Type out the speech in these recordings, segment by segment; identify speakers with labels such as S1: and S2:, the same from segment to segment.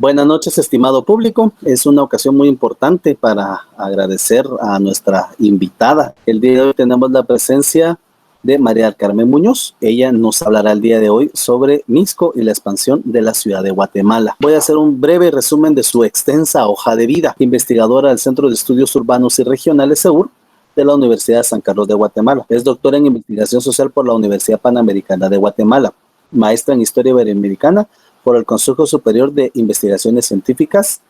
S1: Buenas noches, estimado público. Es una ocasión muy importante para agradecer a nuestra invitada. El día de hoy tenemos la presencia de María del Carmen Muñoz. Ella nos hablará el día de hoy sobre Mixco y la expansión de la ciudad de Guatemala. Voy a hacer un breve resumen de su extensa hoja de vida. Investigadora del Centro de Estudios Urbanos y Regionales CEUR de la Universidad de San Carlos de Guatemala. Es doctora en Investigación Social por la Universidad Panamericana de Guatemala. Maestra en Historia Iberoamericana por el Consejo Superior de Investigaciones Científicas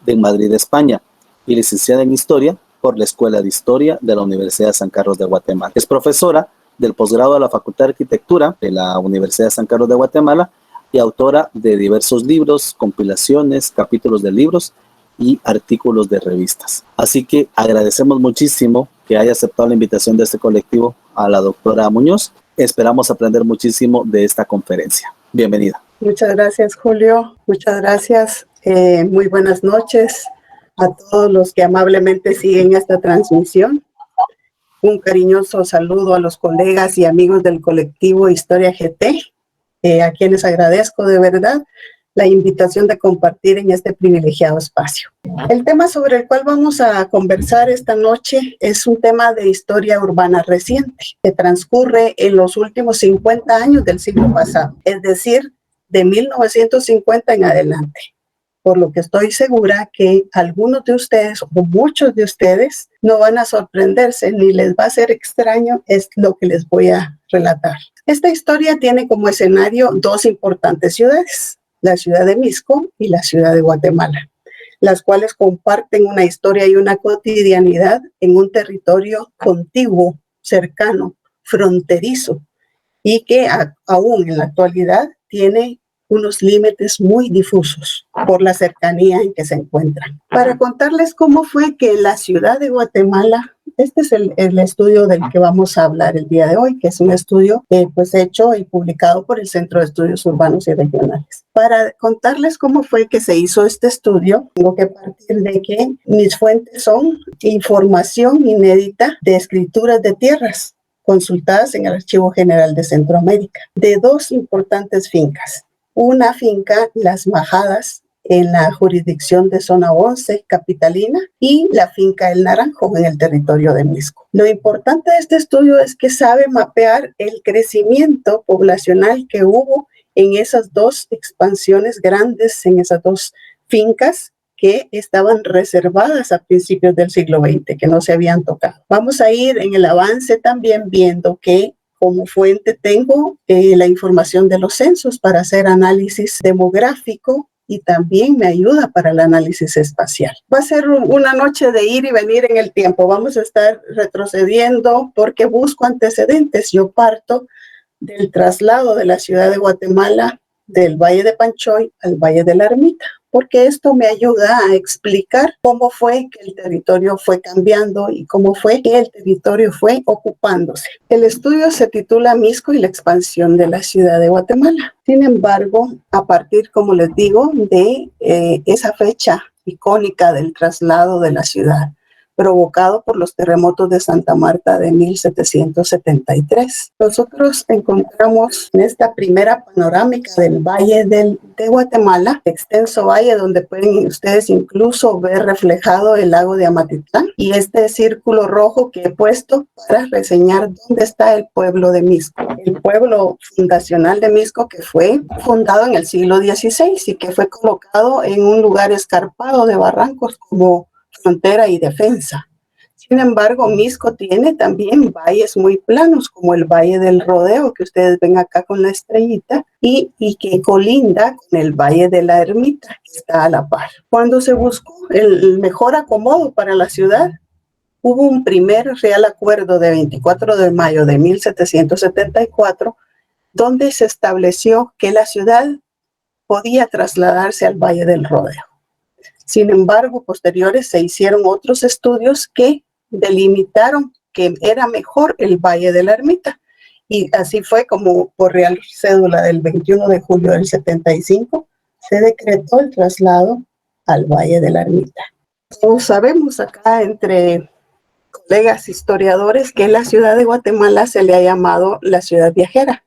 S1: de Madrid, España, y licenciada en Historia por la Escuela de Historia de la Universidad de San Carlos de Guatemala. Es profesora del posgrado de la Facultad de Arquitectura de la Universidad de San Carlos de Guatemala y autora de diversos libros, compilaciones, capítulos de libros y artículos de revistas. Así que agradecemos muchísimo que haya aceptado la invitación de este colectivo a la doctora Muñoz. Esperamos aprender muchísimo de esta conferencia. Bienvenida.
S2: Muchas gracias, Julio. Muchas gracias. Muy buenas noches a todos los que amablemente siguen esta transmisión. Un cariñoso saludo a los colegas y amigos del colectivo Historia GT, a quienes agradezco de verdad la invitación de compartir en este privilegiado espacio. El tema sobre el cual vamos a conversar esta noche es un tema de historia urbana reciente, que transcurre en los últimos 50 años del siglo pasado, es decir, de 1950 en adelante. Por lo que estoy segura que algunos de ustedes o muchos de ustedes no van a sorprenderse ni les va a ser extraño es lo que les voy a relatar. Esta historia tiene como escenario dos importantes ciudades, la ciudad de Mixco y la ciudad de Guatemala, las cuales comparten una historia y una cotidianidad en un territorio contiguo, cercano, fronterizo, y que aún en la actualidad tiene unos límites muy difusos por la cercanía en que se encuentran. Para contarles cómo fue que la ciudad de Guatemala, este es el estudio del que vamos a hablar el día de hoy, que es un estudio pues hecho y publicado por el Centro de Estudios Urbanos y Regionales. Para contarles cómo fue que se hizo este estudio, tengo que partir de que mis fuentes son información inédita de escrituras de tierras consultadas en el Archivo General de Centroamérica, de dos importantes fincas. Una finca, Las Majadas, en la jurisdicción de Zona 11, capitalina, y la finca El Naranjo, en el territorio de Mixco. Lo importante de este estudio es que sabe mapear el crecimiento poblacional que hubo en esas dos expansiones grandes, en esas dos fincas, que estaban reservadas a principios del siglo XX, que no se habían tocado. Vamos a ir en el avance también viendo que como fuente tengo la información de los censos para hacer análisis demográfico y también me ayuda para el análisis espacial. Va a ser una noche de ir y venir en el tiempo. Vamos a estar retrocediendo porque busco antecedentes. Yo parto del traslado de la ciudad de Guatemala del Valle de Panchoy al Valle de la Ermita, porque esto me ayuda a explicar cómo fue que el territorio fue cambiando y cómo fue que el territorio fue ocupándose. El estudio se titula Mixco y la expansión de la ciudad de Guatemala. Sin embargo, a partir, como les digo, de esa fecha icónica del traslado de la ciudad, provocado por los terremotos de Santa Marta de 1773. Nosotros encontramos en esta primera panorámica del Valle de Guatemala, extenso valle donde pueden ustedes incluso ver reflejado el lago de Amatitlán y este círculo rojo que he puesto para reseñar dónde está el pueblo de Mixco. El pueblo fundacional de Mixco que fue fundado en el siglo XVI y que fue colocado en un lugar escarpado de barrancos como frontera y defensa. Sin embargo, Mixco tiene también valles muy planos, como el Valle del Rodeo, que ustedes ven acá con la estrellita, y que colinda con el Valle de la Ermita, que está a la par. Cuando se buscó el mejor acomodo para la ciudad, hubo un primer Real Acuerdo de 24 de mayo de 1774, donde se estableció que la ciudad podía trasladarse al Valle del Rodeo. Sin embargo, posteriores se hicieron otros estudios que delimitaron que era mejor el Valle de la Ermita. Y así fue como por Real Cédula del 21 de julio del 75 se decretó el traslado al Valle de la Ermita. Como sabemos acá entre colegas historiadores que la ciudad de Guatemala se le ha llamado la ciudad viajera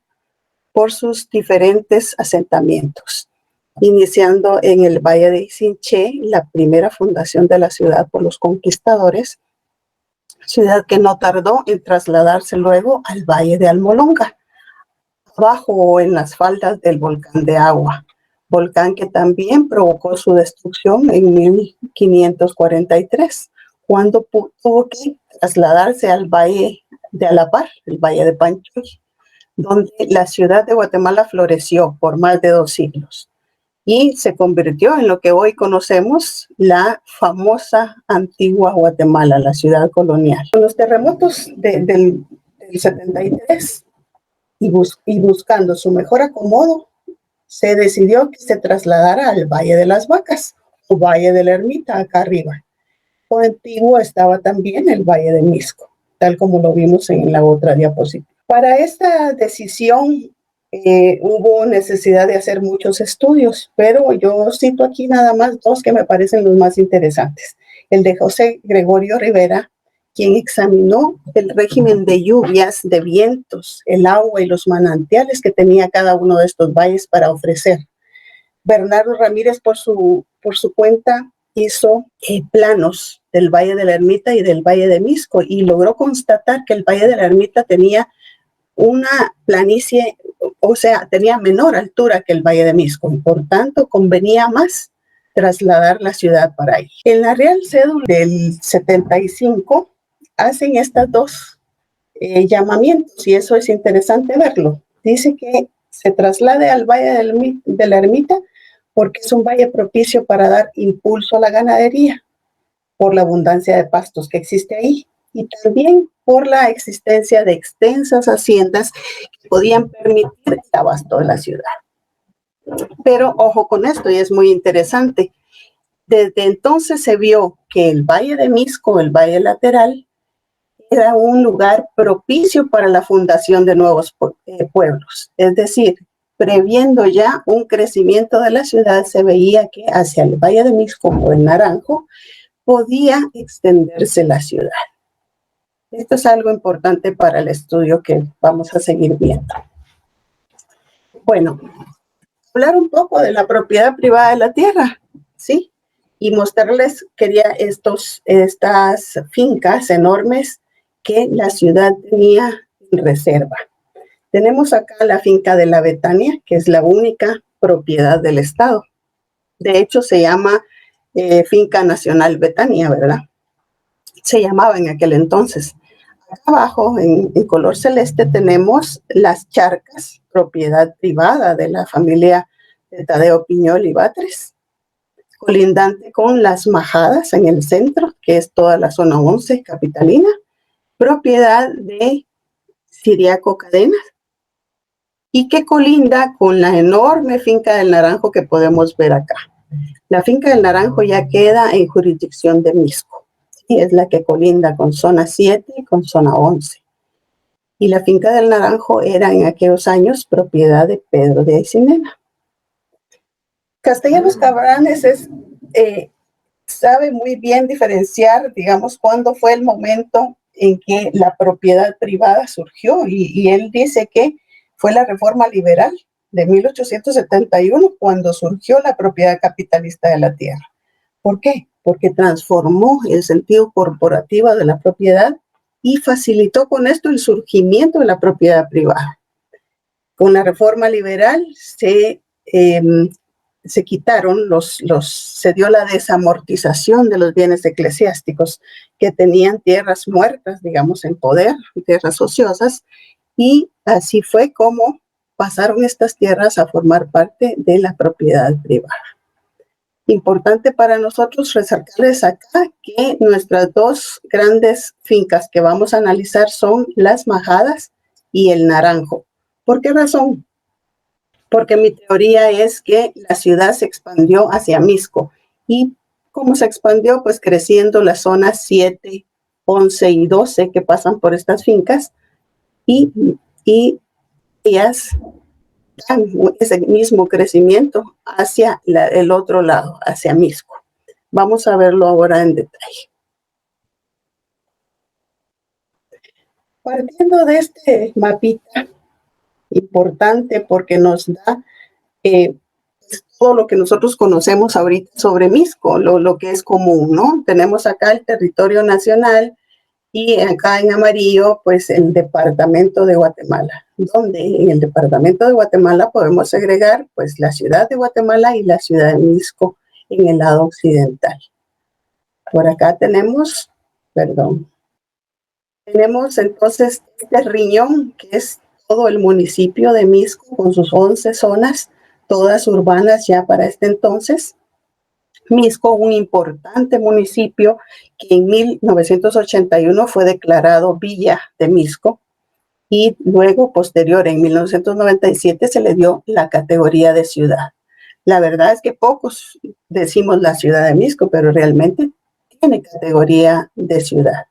S2: por sus diferentes asentamientos. iniciando en el Valle de Isinché, la primera fundación de la ciudad por los conquistadores, ciudad que no tardó en trasladarse luego al Valle de Almolonga, abajo o en las faldas del volcán de Agua, volcán que también provocó su destrucción en 1543, cuando tuvo que trasladarse al Valle de Alapar, el Valle de Panchoy, donde la ciudad de Guatemala floreció por más de 2 siglos y se convirtió en lo que hoy conocemos la famosa antigua Guatemala, la ciudad colonial. Con los terremotos del 73 y buscando su mejor acomodo, se decidió que se trasladara al Valle de las Vacas o Valle de la Ermita, acá arriba. Contigo estaba también el Valle de Misco, tal como lo vimos en la otra diapositiva. Para esta decisión hubo necesidad de hacer muchos estudios, pero yo cito aquí nada más 2 que me parecen los más interesantes. El de José Gregorio Rivera, quien examinó el régimen de lluvias, de vientos, el agua y los manantiales que tenía cada uno de estos valles para ofrecer. Bernardo Ramírez, por su cuenta, hizo planos del Valle de la Ermita y del Valle de Misco y logró constatar que el Valle de la Ermita tenía una planicie, o sea, tenía menor altura que el Valle de Misco y por tanto convenía más trasladar la ciudad para ahí. En la Real Cédula del 75 hacen estas 2 llamamientos y eso es interesante verlo. Dice que se traslade al Valle de la Ermita porque es un valle propicio para dar impulso a la ganadería por la abundancia de pastos que existe ahí y también por la existencia de extensas haciendas que podían permitir el abasto de la ciudad. Pero ojo con esto, y es muy interesante. Desde entonces se vio que el Valle de Misco, el Valle Lateral, era un lugar propicio para la fundación de nuevos pueblos. Es decir, previendo ya un crecimiento de la ciudad, se veía que hacia el Valle de Misco o el Naranjo podía extenderse la ciudad. Esto es algo importante para el estudio que vamos a seguir viendo. Bueno, hablar un poco de la propiedad privada de la tierra, ¿sí? Y mostrarles, quería estas fincas enormes que la ciudad tenía en reserva. Tenemos acá la finca de la Betania, que es la única propiedad del Estado. De hecho, se llama Finca Nacional Betania, ¿verdad? Se llamaba en aquel entonces. Acá abajo, en color celeste, tenemos las charcas, propiedad privada de la familia de Tadeo Piñol y Batres, colindante con las Majadas en el centro, que es toda la zona 11 capitalina, propiedad de Siriaco Cadenas, y que colinda con la enorme finca del Naranjo que podemos ver acá. La finca del Naranjo ya queda en jurisdicción de Misco, y es la que colinda con zona 7 y con zona 11. Y la finca del Naranjo era en aquellos años propiedad de Pedro de Aycinena. Castellanos Cabranes sabe muy bien diferenciar, digamos, cuándo fue el momento en que la propiedad privada surgió y él dice que fue la reforma liberal de 1871 cuando surgió la propiedad capitalista de la tierra. ¿Por qué? Porque transformó el sentido corporativo de la propiedad y facilitó con esto el surgimiento de la propiedad privada. Con la reforma liberal se quitaron se dio la desamortización de los bienes eclesiásticos que tenían tierras muertas, digamos, en poder, tierras ociosas, y así fue como pasaron estas tierras a formar parte de la propiedad privada. Importante para nosotros resaltarles acá que nuestras 2 grandes fincas que vamos a analizar son las Majadas y el Naranjo. ¿Por qué razón? Porque mi teoría es que la ciudad se expandió hacia Misco. ¿Y cómo se expandió? Pues creciendo las zonas 7, 11 y 12 que pasan por estas fincas y ellas dan ese mismo crecimiento hacia el otro lado, hacia Misco. Vamos a verlo ahora en detalle. Partiendo de este mapita, importante porque nos da todo lo que nosotros conocemos ahorita sobre Misco, lo que es común, ¿no? Tenemos acá el territorio nacional y acá en amarillo, pues el departamento de Guatemala, donde en el departamento de Guatemala podemos segregar pues la ciudad de Guatemala y la ciudad de Misco en el lado occidental. Por acá tenemos, tenemos entonces este riñón que es todo el municipio de Misco con sus 11 zonas, todas urbanas ya para este entonces. Misco, un importante municipio que en 1981 fue declarado Villa de Misco y luego, posterior, en 1997 se le dio la categoría de ciudad. La verdad es que pocos decimos la ciudad de Misco, pero realmente tiene categoría de ciudad.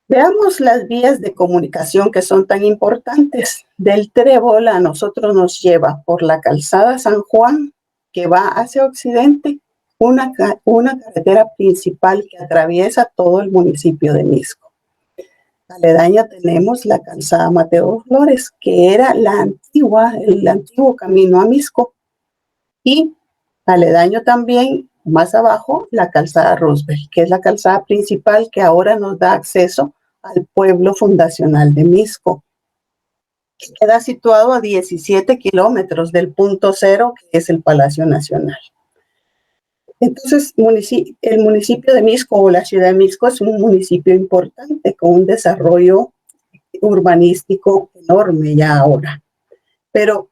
S2: Veamos las vías de comunicación que son tan importantes. Del Trébol a nosotros nos lleva por la calzada San Juan, que va hacia occidente, una carretera principal que atraviesa todo el municipio de Misco. Aledaña tenemos la calzada Mateo Flores, que era el antiguo camino a Misco. Y aledaño también, más abajo, la calzada Roosevelt, que es la calzada principal que ahora nos da acceso al pueblo fundacional de Misco. Queda situado a 17 kilómetros del punto cero, que es el Palacio Nacional. Entonces, el municipio de Misco o la ciudad de Misco es un municipio importante con un desarrollo urbanístico enorme ya ahora. Pero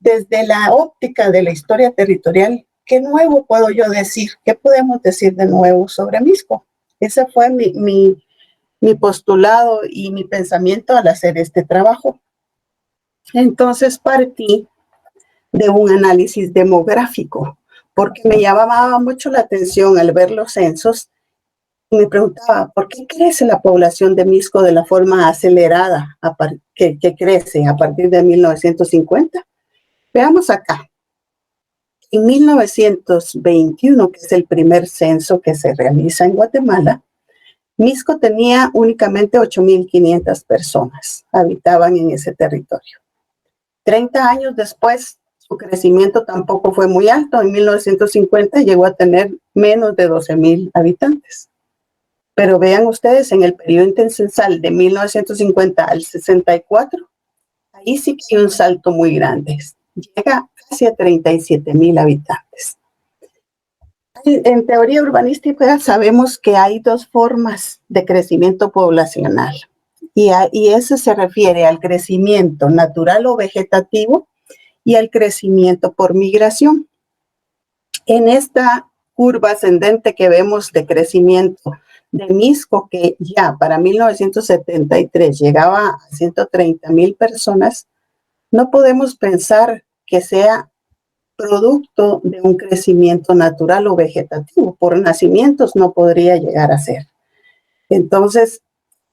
S2: desde la óptica de la historia territorial, ¿qué nuevo puedo yo decir? ¿Qué podemos decir de nuevo sobre Misco? Ese fue mi postulado y mi pensamiento al hacer este trabajo. Entonces partí de un análisis demográfico, porque me llamaba mucho la atención al ver los censos y me preguntaba, ¿por qué crece la población de Misco de la forma acelerada que crece a partir de 1950? Veamos acá. En 1921, que es el primer censo que se realiza en Guatemala, Misco tenía únicamente 8,500 personas, habitaban en ese territorio. 30 años después, su crecimiento tampoco fue muy alto. En 1950 llegó a tener menos de 12,000 habitantes. Pero vean ustedes, en el periodo intercensal de 1950 al 64, ahí sí que hay un salto muy grande. Llega casi a 37,000 habitantes. En teoría urbanística sabemos que hay dos formas de crecimiento poblacional y eso se refiere al crecimiento natural o vegetativo y al crecimiento por migración. En esta curva ascendente que vemos de crecimiento de Misco, que ya para 1973 llegaba a 130,000 personas, no podemos pensar que sea producto de un crecimiento natural o vegetativo. Por nacimientos no podría llegar a ser. Entonces,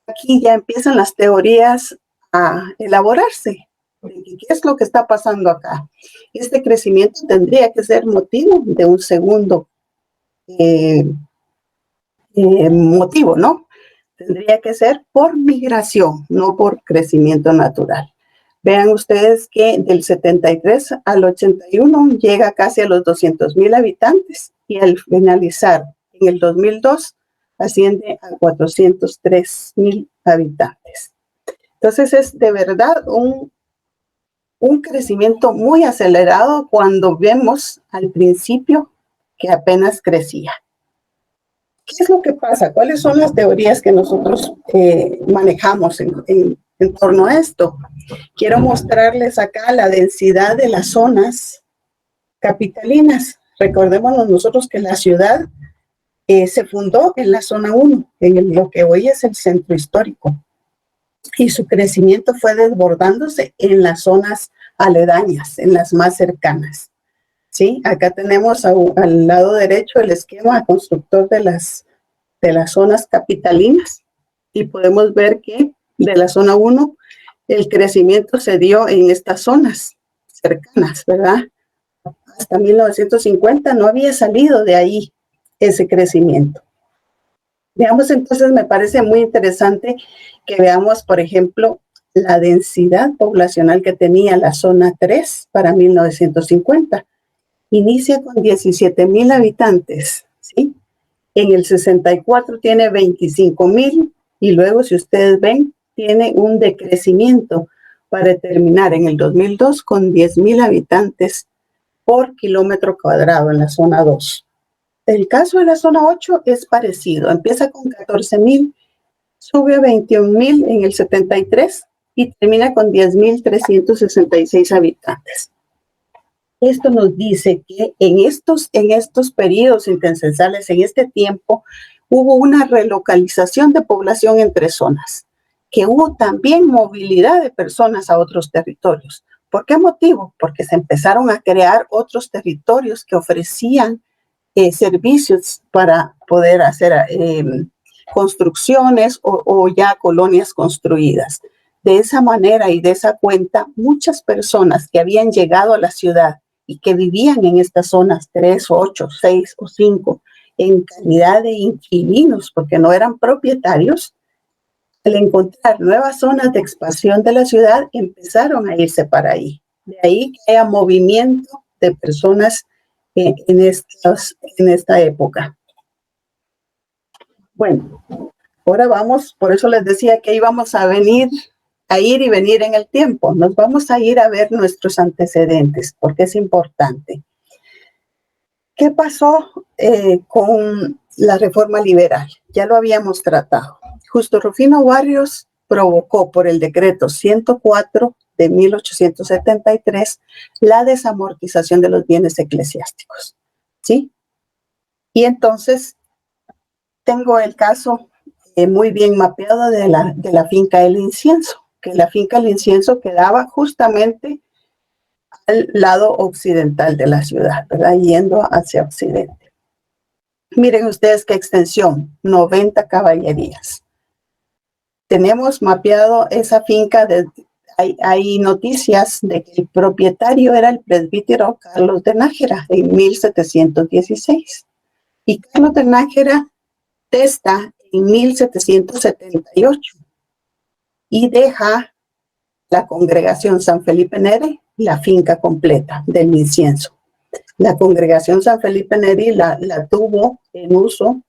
S2: aquí ya empiezan las teorías a elaborarse. ¿Qué es lo que está pasando acá? Este crecimiento tendría que ser motivo de un segundo motivo, ¿no? Tendría que ser por migración, no por crecimiento natural. Vean ustedes que del 73 al 81 llega casi a los 200,000 habitantes y al finalizar en el 2002 asciende a 403,000 habitantes. Entonces es de verdad un crecimiento muy acelerado cuando vemos al principio que apenas crecía. ¿Qué es lo que pasa? ¿Cuáles son las teorías que nosotros manejamos en torno a esto? Quiero mostrarles acá la densidad de las zonas capitalinas. Recordémonos nosotros que la ciudad se fundó en la zona 1, en lo que hoy es el centro histórico. Y su crecimiento fue desbordándose en las zonas aledañas, en las más cercanas. ¿Sí? Acá tenemos al lado derecho el esquema constructor de las zonas capitalinas y podemos ver que de la zona 1 el crecimiento se dio en estas zonas cercanas, ¿verdad? Hasta 1950 no había salido de ahí ese crecimiento. Veamos entonces, me parece muy interesante que veamos, por ejemplo, la densidad poblacional que tenía la zona 3 para 1950. inicia con 17,000 habitantes, ¿sí? En el 64 tiene 25,000 y luego, si ustedes ven, tiene un decrecimiento para terminar en el 2002 con 10,000 habitantes por kilómetro cuadrado en la zona 2. El caso de la zona 8 es parecido, empieza con 14,000, sube a 21,000 en el 73 y termina con 10,366 habitantes. Esto nos dice que en estos periodos intercensales, en este tiempo, hubo una relocalización de población entre zonas, que hubo también movilidad de personas a otros territorios. ¿Por qué motivo? Porque se empezaron a crear otros territorios que ofrecían servicios para poder hacer construcciones o ya colonias construidas. De esa manera y de esa cuenta, muchas personas que habían llegado a la ciudad y que vivían en estas zonas 3, 8, 6 o 5 en calidad de inquilinos, porque no eran propietarios, al encontrar nuevas zonas de expansión de la ciudad, empezaron a irse para ahí. De ahí que haya movimiento de personas en esta época. Bueno, ahora vamos, por eso les decía que íbamos a ir y venir en el tiempo. Nos vamos a ir a ver nuestros antecedentes, porque es importante. ¿Qué pasó con la reforma liberal? Ya lo habíamos tratado. Justo Rufino Barrios provocó por el decreto 104 de 1873 la desamortización de los bienes eclesiásticos, ¿sí? Y entonces tengo el caso muy bien mapeado de la finca El Incienso, que la finca El Incienso quedaba justamente al lado occidental de la ciudad, ¿verdad? Yendo hacia occidente. Miren ustedes qué extensión, 90 caballerías. Tenemos mapeado esa finca, hay noticias de que el propietario era el presbítero Carlos de Nájera en 1716. Y Carlos de Nájera testa en 1778 y deja la congregación San Felipe Neri la finca completa del Incienso. La congregación San Felipe Neri la tuvo en uso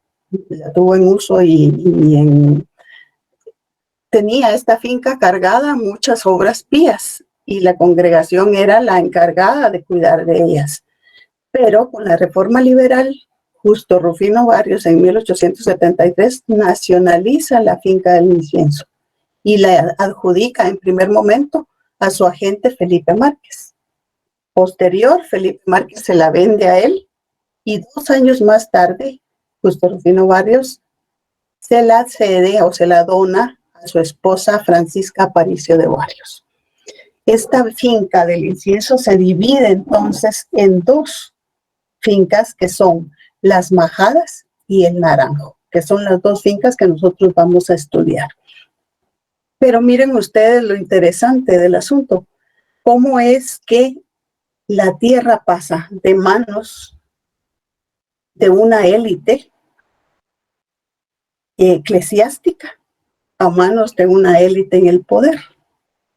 S2: y tenía esta finca cargada muchas obras pías y la congregación era la encargada de cuidar de ellas. Pero con la reforma liberal, justo Rufino Barrios en 1873 nacionaliza la finca del Incienso y la adjudica en primer momento a su agente Felipe Márquez. Posterior, Felipe Márquez se la vende a él y 2 años más tarde, justo Rufino Barrios se la cede o se la dona a su esposa Francisca Aparicio de Barrios. Esta finca del Incienso se divide entonces en 2 fincas que son Las Majadas y El Naranjo, que son las 2 fincas que nosotros vamos a estudiar. Pero miren ustedes lo interesante del asunto, cómo es que la tierra pasa de manos de una élite eclesiástica a manos de una élite en el poder,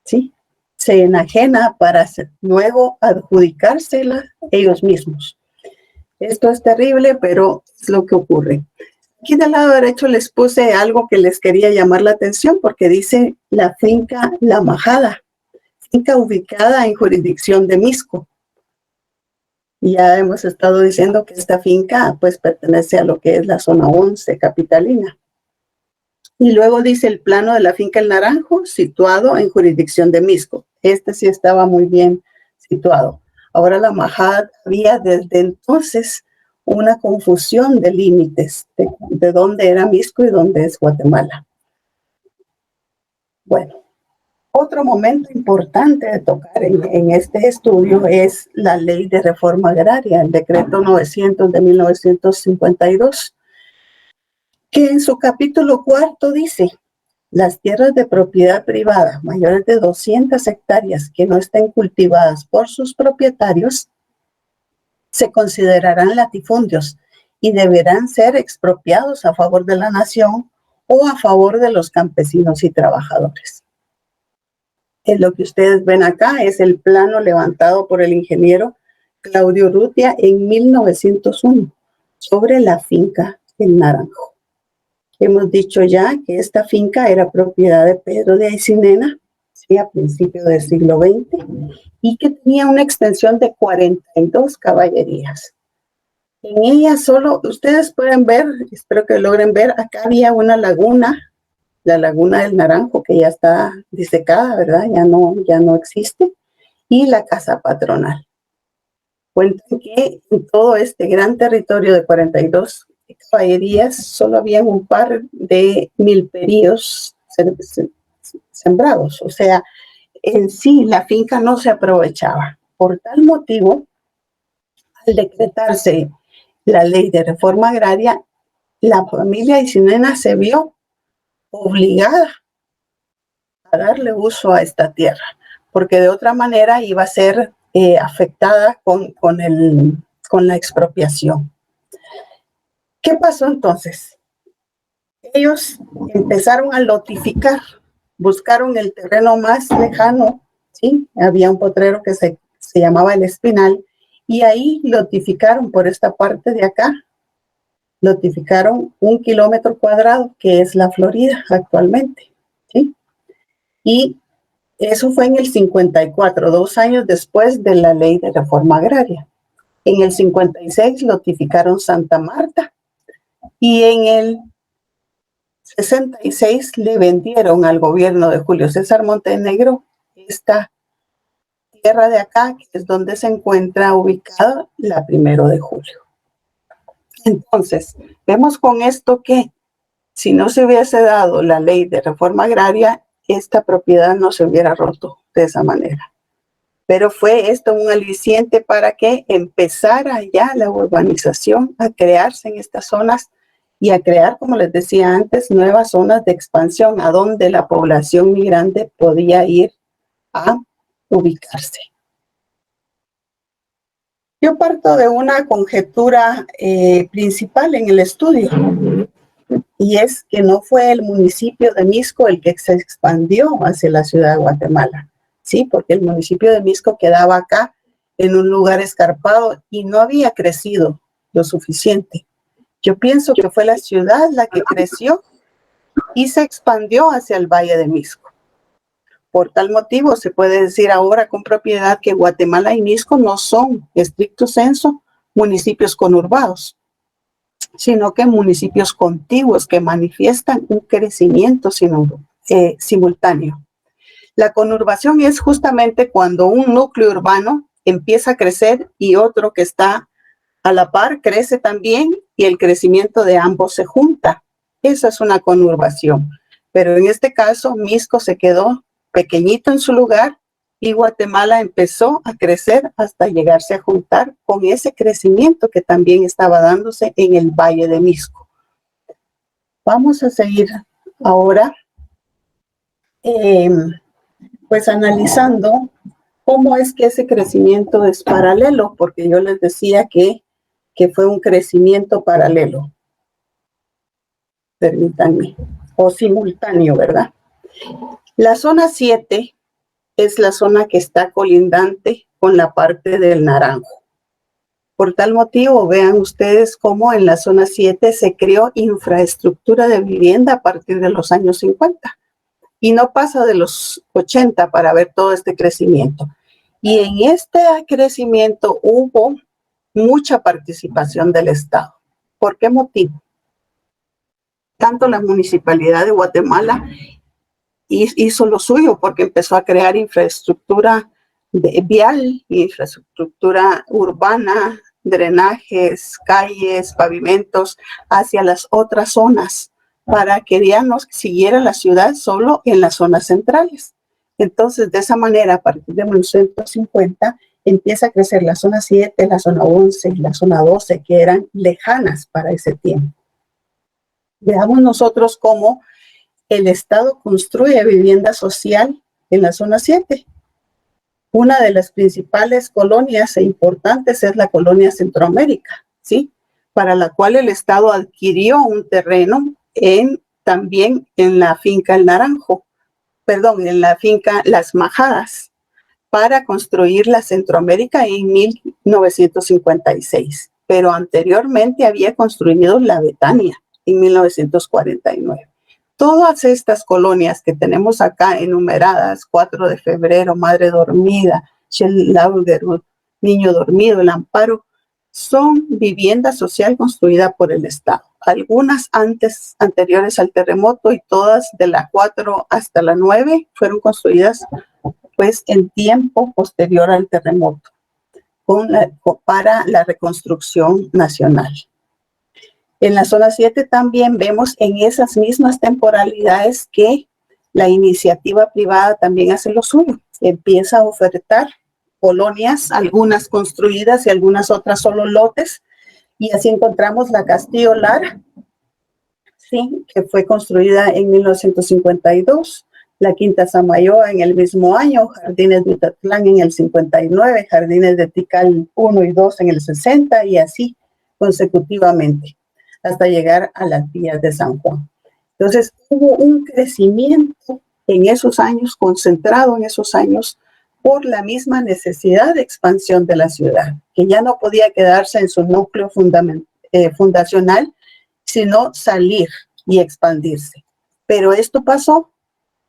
S2: ¿sí? Se enajena para luego adjudicársela ellos mismos. Esto es terrible, pero es lo que ocurre. Aquí del lado derecho les puse algo que les quería llamar la atención porque dice la finca La Majada, finca ubicada en jurisdicción de Misco. Ya hemos estado diciendo que esta finca pues pertenece a lo que es la zona 11 capitalina. Y luego dice el plano de la finca El Naranjo, situado en jurisdicción de Misco. Este sí estaba muy bien situado. Ahora La Majada había desde entonces una confusión de límites, de dónde era Misco y dónde es Guatemala. Bueno, otro momento importante de tocar en este estudio es la Ley de Reforma Agraria, el Decreto 900 de 1952, que en su capítulo 4 dice: las tierras de propiedad privada mayores de 200 hectáreas que no estén cultivadas por sus propietarios se considerarán latifundios y deberán ser expropiados a favor de la nación o a favor de los campesinos y trabajadores. Lo que ustedes ven acá es el plano levantado por el ingeniero Claudio Urrutia en 1901 sobre la finca El Naranjo. Hemos dicho ya que esta finca era propiedad de Pedro de Aycinena, ¿sí? A principios del siglo XX, y que tenía una extensión de 42 caballerías. En ella solo, ustedes pueden ver, espero que logren ver, acá había una laguna, la laguna del Naranjo, que ya está disecada, ¿verdad? Ya no existe, y la casa patronal. Cuentan que en todo este gran territorio de 42 caballerías solo había un par de milperíos sembrados, o sea, en sí la finca no se aprovechaba. Por tal motivo, al decretarse la ley de reforma agraria, la familia Aycinena se vio obligada a darle uso a esta tierra, porque de otra manera iba a ser afectada con la expropiación. ¿Qué pasó entonces? Ellos empezaron a lotificar, buscaron el terreno más lejano, ¿sí? Había un potrero que se llamaba El Espinal, y ahí lotificaron por esta parte de acá, lotificaron 1 kilómetro cuadrado, que es la Florida actualmente, ¿sí? Y eso fue en el 54, 2 años después de la ley de reforma agraria. En el 56 notificaron Santa Marta y en el 66 le vendieron al gobierno de Julio César Montenegro esta tierra de acá, que es donde se encuentra ubicada la 1 de julio. Entonces, vemos con esto que si no se hubiese dado la ley de reforma agraria, esta propiedad no se hubiera roto de esa manera. Pero fue esto un aliciente para que empezara ya la urbanización a crearse en estas zonas y a crear, como les decía antes, nuevas zonas de expansión a donde la población migrante podía ir a ubicarse. Yo parto de una conjetura principal en el estudio, y es que no fue el municipio de Mixco el que se expandió hacia la ciudad de Guatemala, ¿sí? Porque el municipio de Mixco quedaba acá en un lugar escarpado y no había crecido lo suficiente. Yo pienso que fue la ciudad la que creció y se expandió hacia el Valle de Mixco. Por tal motivo, se puede decir ahora con propiedad que Guatemala y Mixco no son, estricto sensu, municipios conurbados, sino que municipios contiguos que manifiestan un crecimiento simultáneo. La conurbación es justamente cuando un núcleo urbano empieza a crecer y otro que está a la par crece también y el crecimiento de ambos se junta. Esa es una conurbación. Pero en este caso, Mixco se quedó pequeñito en su lugar y Guatemala empezó a crecer hasta llegarse a juntar con ese crecimiento que también estaba dándose en el Valle de Mixco. Vamos a seguir ahora pues analizando cómo es que ese crecimiento es paralelo, porque yo les decía que fue un crecimiento paralelo. Permítanme, o simultáneo, ¿verdad? La zona 7 es la zona que está colindante con la parte del Naranjo. Por tal motivo, vean ustedes cómo en la zona 7 se creó infraestructura de vivienda a partir de los años 50 y no pasa de los 80 para ver todo este crecimiento. Y en este crecimiento hubo mucha participación del Estado. ¿Por qué motivo? Tanto la Municipalidad de Guatemala hizo lo suyo porque empezó a crear infraestructura vial, infraestructura urbana, drenajes, calles, pavimentos hacia las otras zonas para que ya no siguiera la ciudad solo en las zonas centrales. Entonces, de esa manera, a partir de 1950, empieza a crecer la zona 7, la zona 11 y la zona 12, que eran lejanas para ese tiempo. Veamos nosotros cómo el Estado construye vivienda social en la zona 7. Una de las principales colonias e importantes es la colonia Centroamérica, ¿sí? Para la cual el Estado adquirió un terreno también en la finca El Naranjo, perdón, en la finca Las Majadas, para construir la Centroamérica en 1956, pero anteriormente había construido la Betania en 1949. Todas estas colonias que tenemos acá enumeradas, 4 de Febrero, Madre Dormida, Shell Lauderwood, Niño Dormido, El Amparo, son vivienda social construida por el Estado. Algunas anteriores al terremoto y todas de la 4 hasta la 9 fueron construidas pues en tiempo posterior al terremoto para la reconstrucción nacional. En la zona 7 también vemos en esas mismas temporalidades que la iniciativa privada también hace lo suyo. Empieza a ofertar colonias, algunas construidas y algunas otras solo lotes. Y así encontramos la Castillo Lara, ¿sí?, que fue construida en 1952. La Quinta Samayoa en el mismo año, Jardines de Utatlán en el 59, Jardines de Tikal 1 y 2 en el 60 y así consecutivamente, hasta llegar a las vías de San Juan. Entonces, hubo un crecimiento en esos años, concentrado en esos años, por la misma necesidad de expansión de la ciudad, que ya no podía quedarse en su núcleo fundacional, sino salir y expandirse. Pero esto pasó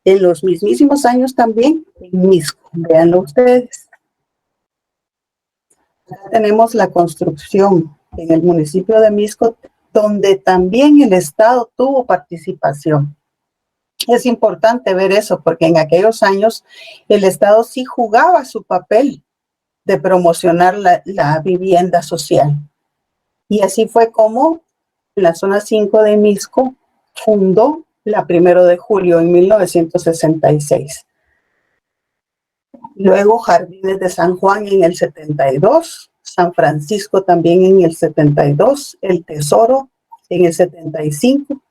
S2: en los mismísimos años también en Misco. Véanlo ustedes. Acá tenemos la construcción en el municipio de Misco, donde también el Estado tuvo participación. Es importante ver eso, porque en aquellos años el Estado sí jugaba su papel de promocionar la vivienda social. Y así fue como la zona 5 de Misco fundó la 1 de julio en 1966. Luego Jardines de San Juan en el 72, San Francisco también en el 72, El Tesoro en el 75,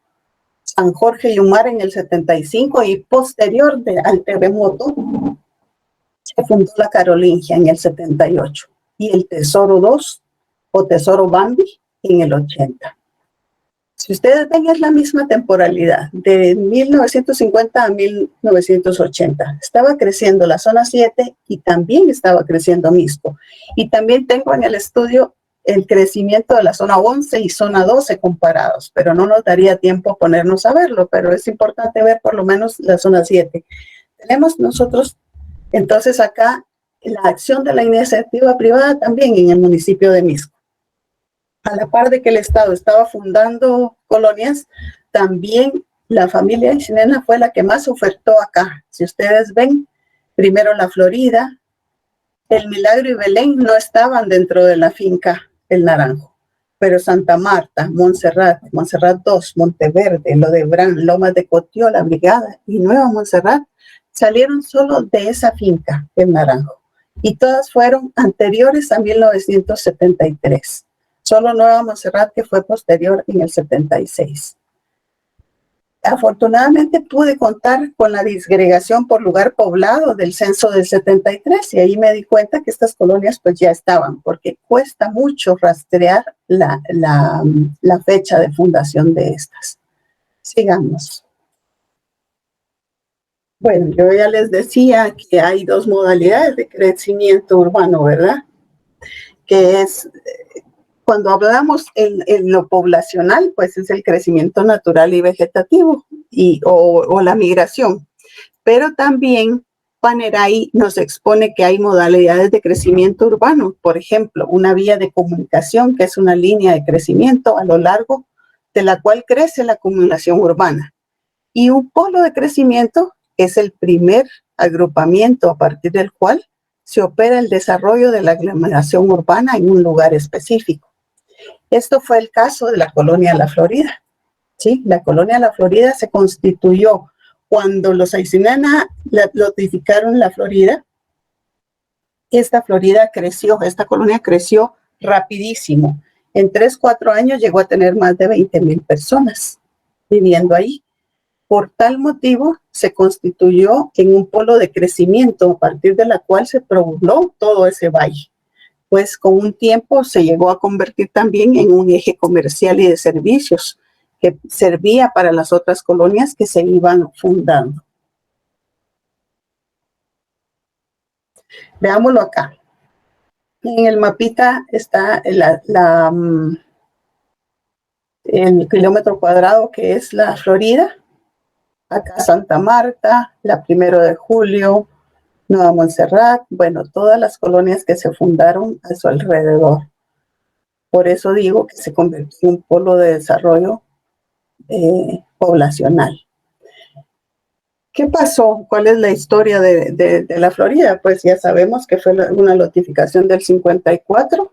S2: San Jorge y Umar en el 75 y posterior al terremoto se fundó la Carolingia en el 78 y el Tesoro 2 o Tesoro Bambi en el 80. Si ustedes ven, es la misma temporalidad, de 1950 a 1980. Estaba creciendo la zona 7 y también estaba creciendo Misco. Y también tengo en el estudio el crecimiento de la zona 11 y zona 12 comparados, pero no nos daría tiempo ponernos a verlo, pero es importante ver por lo menos la zona 7. Tenemos nosotros entonces acá la acción de la iniciativa privada también en el municipio de Misco. A la par de que el Estado estaba fundando colonias, también la familia Ichinena fue la que más ofertó acá. Si ustedes ven, primero la Florida, El Milagro y Belén no estaban dentro de la finca El Naranjo, pero Santa Marta, Montserrat 2, Monteverde, Lodebrán, Lomas de Cotió, La Brigada y Nueva Montserrat salieron solo de esa finca El Naranjo y todas fueron anteriores a 1973. Solo Nueva Montserrat, que fue posterior en el 76. Afortunadamente pude contar con la disgregación por lugar poblado del censo del 73 y ahí me di cuenta que estas colonias pues ya estaban, porque cuesta mucho rastrear la fecha de fundación de estas. Sigamos. Bueno, yo ya les decía que hay dos modalidades de crecimiento urbano, ¿verdad? Que es... Cuando hablamos en lo poblacional, pues es el crecimiento natural y vegetativo o la migración. Pero también Panerai nos expone que hay modalidades de crecimiento urbano. Por ejemplo, una vía de comunicación, que es una línea de crecimiento a lo largo de la cual crece la acumulación urbana. Y un polo de crecimiento es el primer agrupamiento a partir del cual se opera el desarrollo de la aglomeración urbana en un lugar específico. Esto fue el caso de la colonia La Florida. ¿Sí? La colonia La Florida se constituyó cuando los Aycinena notificaron la Florida. Esta colonia creció rapidísimo. En 3-4 años llegó a tener más de 20,000 personas viviendo ahí. Por tal motivo, se constituyó en un polo de crecimiento a partir de la cual se pobló todo ese valle. Pues con un tiempo se llegó a convertir también en un eje comercial y de servicios que servía para las otras colonias que se iban fundando. Veámoslo acá. En el mapita está el kilómetro cuadrado que es la Florida. Acá Santa Marta, la 1 de Julio, Nueva Montserrat, bueno, todas las colonias que se fundaron a su alrededor. Por eso digo que se convirtió en un polo de desarrollo poblacional. ¿Qué pasó? ¿Cuál es la historia de la Florida? Pues ya sabemos que fue una notificación del 54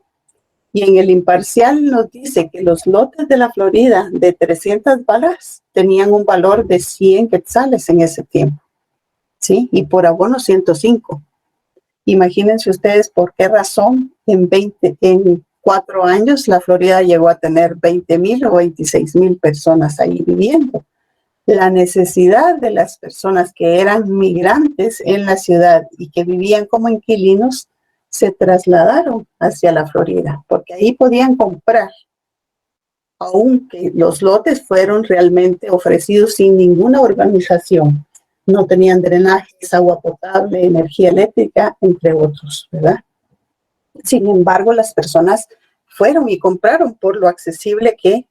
S2: y en el imparcial nos dice que los lotes de la Florida de 300 varas tenían un valor de 100 quetzales en ese tiempo, ¿sí? Y por abono 105. Imagínense ustedes por qué razón en 4 años la Florida llegó a tener 20,000 o 26,000 personas ahí viviendo. La necesidad de las personas que eran migrantes en la ciudad y que vivían como inquilinos se trasladaron hacia la Florida, porque ahí podían comprar, aunque los lotes fueron realmente ofrecidos sin ninguna urbanización. No tenían drenajes, agua potable, energía eléctrica, entre otros, ¿verdad? Sin embargo, las personas fueron y compraron por lo accesible que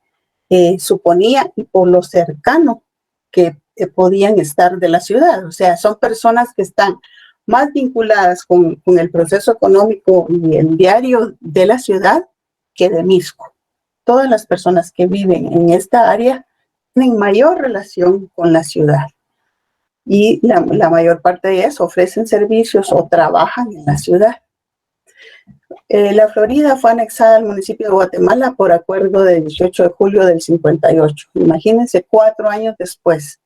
S2: suponía y por lo cercano que podían estar de la ciudad. O sea, son personas que están más vinculadas con el proceso económico y el diario de la ciudad que de Misco. Todas las personas que viven en esta área tienen mayor relación con la ciudad y la mayor parte de ellas ofrecen servicios o trabajan en la ciudad. La Florida fue anexada al municipio de Guatemala por acuerdo del 18 de julio del 58. Imagínense 4 años después,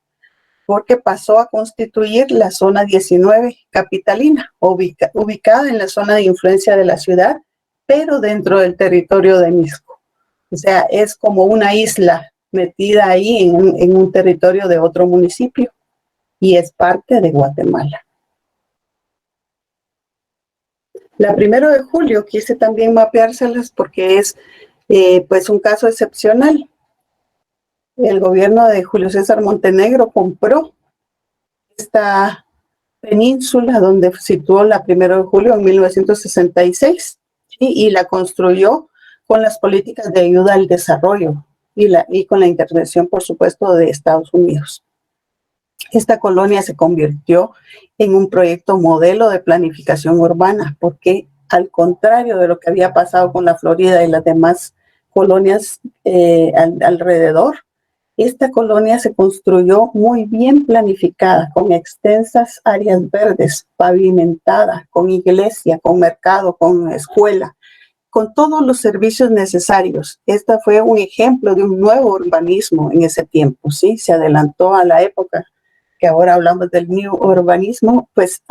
S2: porque pasó a constituir la zona 19 capitalina, ubicada en la zona de influencia de la ciudad, pero dentro del territorio de Misco. O sea, es como una isla metida ahí en un territorio de otro municipio y es parte de Guatemala. La 1 de Julio quise también mapeárselas porque es pues un caso excepcional. El gobierno de Julio César Montenegro compró esta península donde situó la 1 de Julio en 1966 y la construyó con las políticas de ayuda al desarrollo y con la intervención, por supuesto, de Estados Unidos. Esta colonia se convirtió en un proyecto modelo de planificación urbana, porque al contrario de lo que había pasado con la Florida y las demás colonias alrededor, esta colonia se construyó muy bien planificada, con extensas áreas verdes, pavimentada, con iglesia, con mercado, con escuela, con todos los servicios necesarios. Esta fue un ejemplo de un nuevo urbanismo en ese tiempo, ¿sí? Se adelantó a la época que ahora hablamos del new urbanismo, pues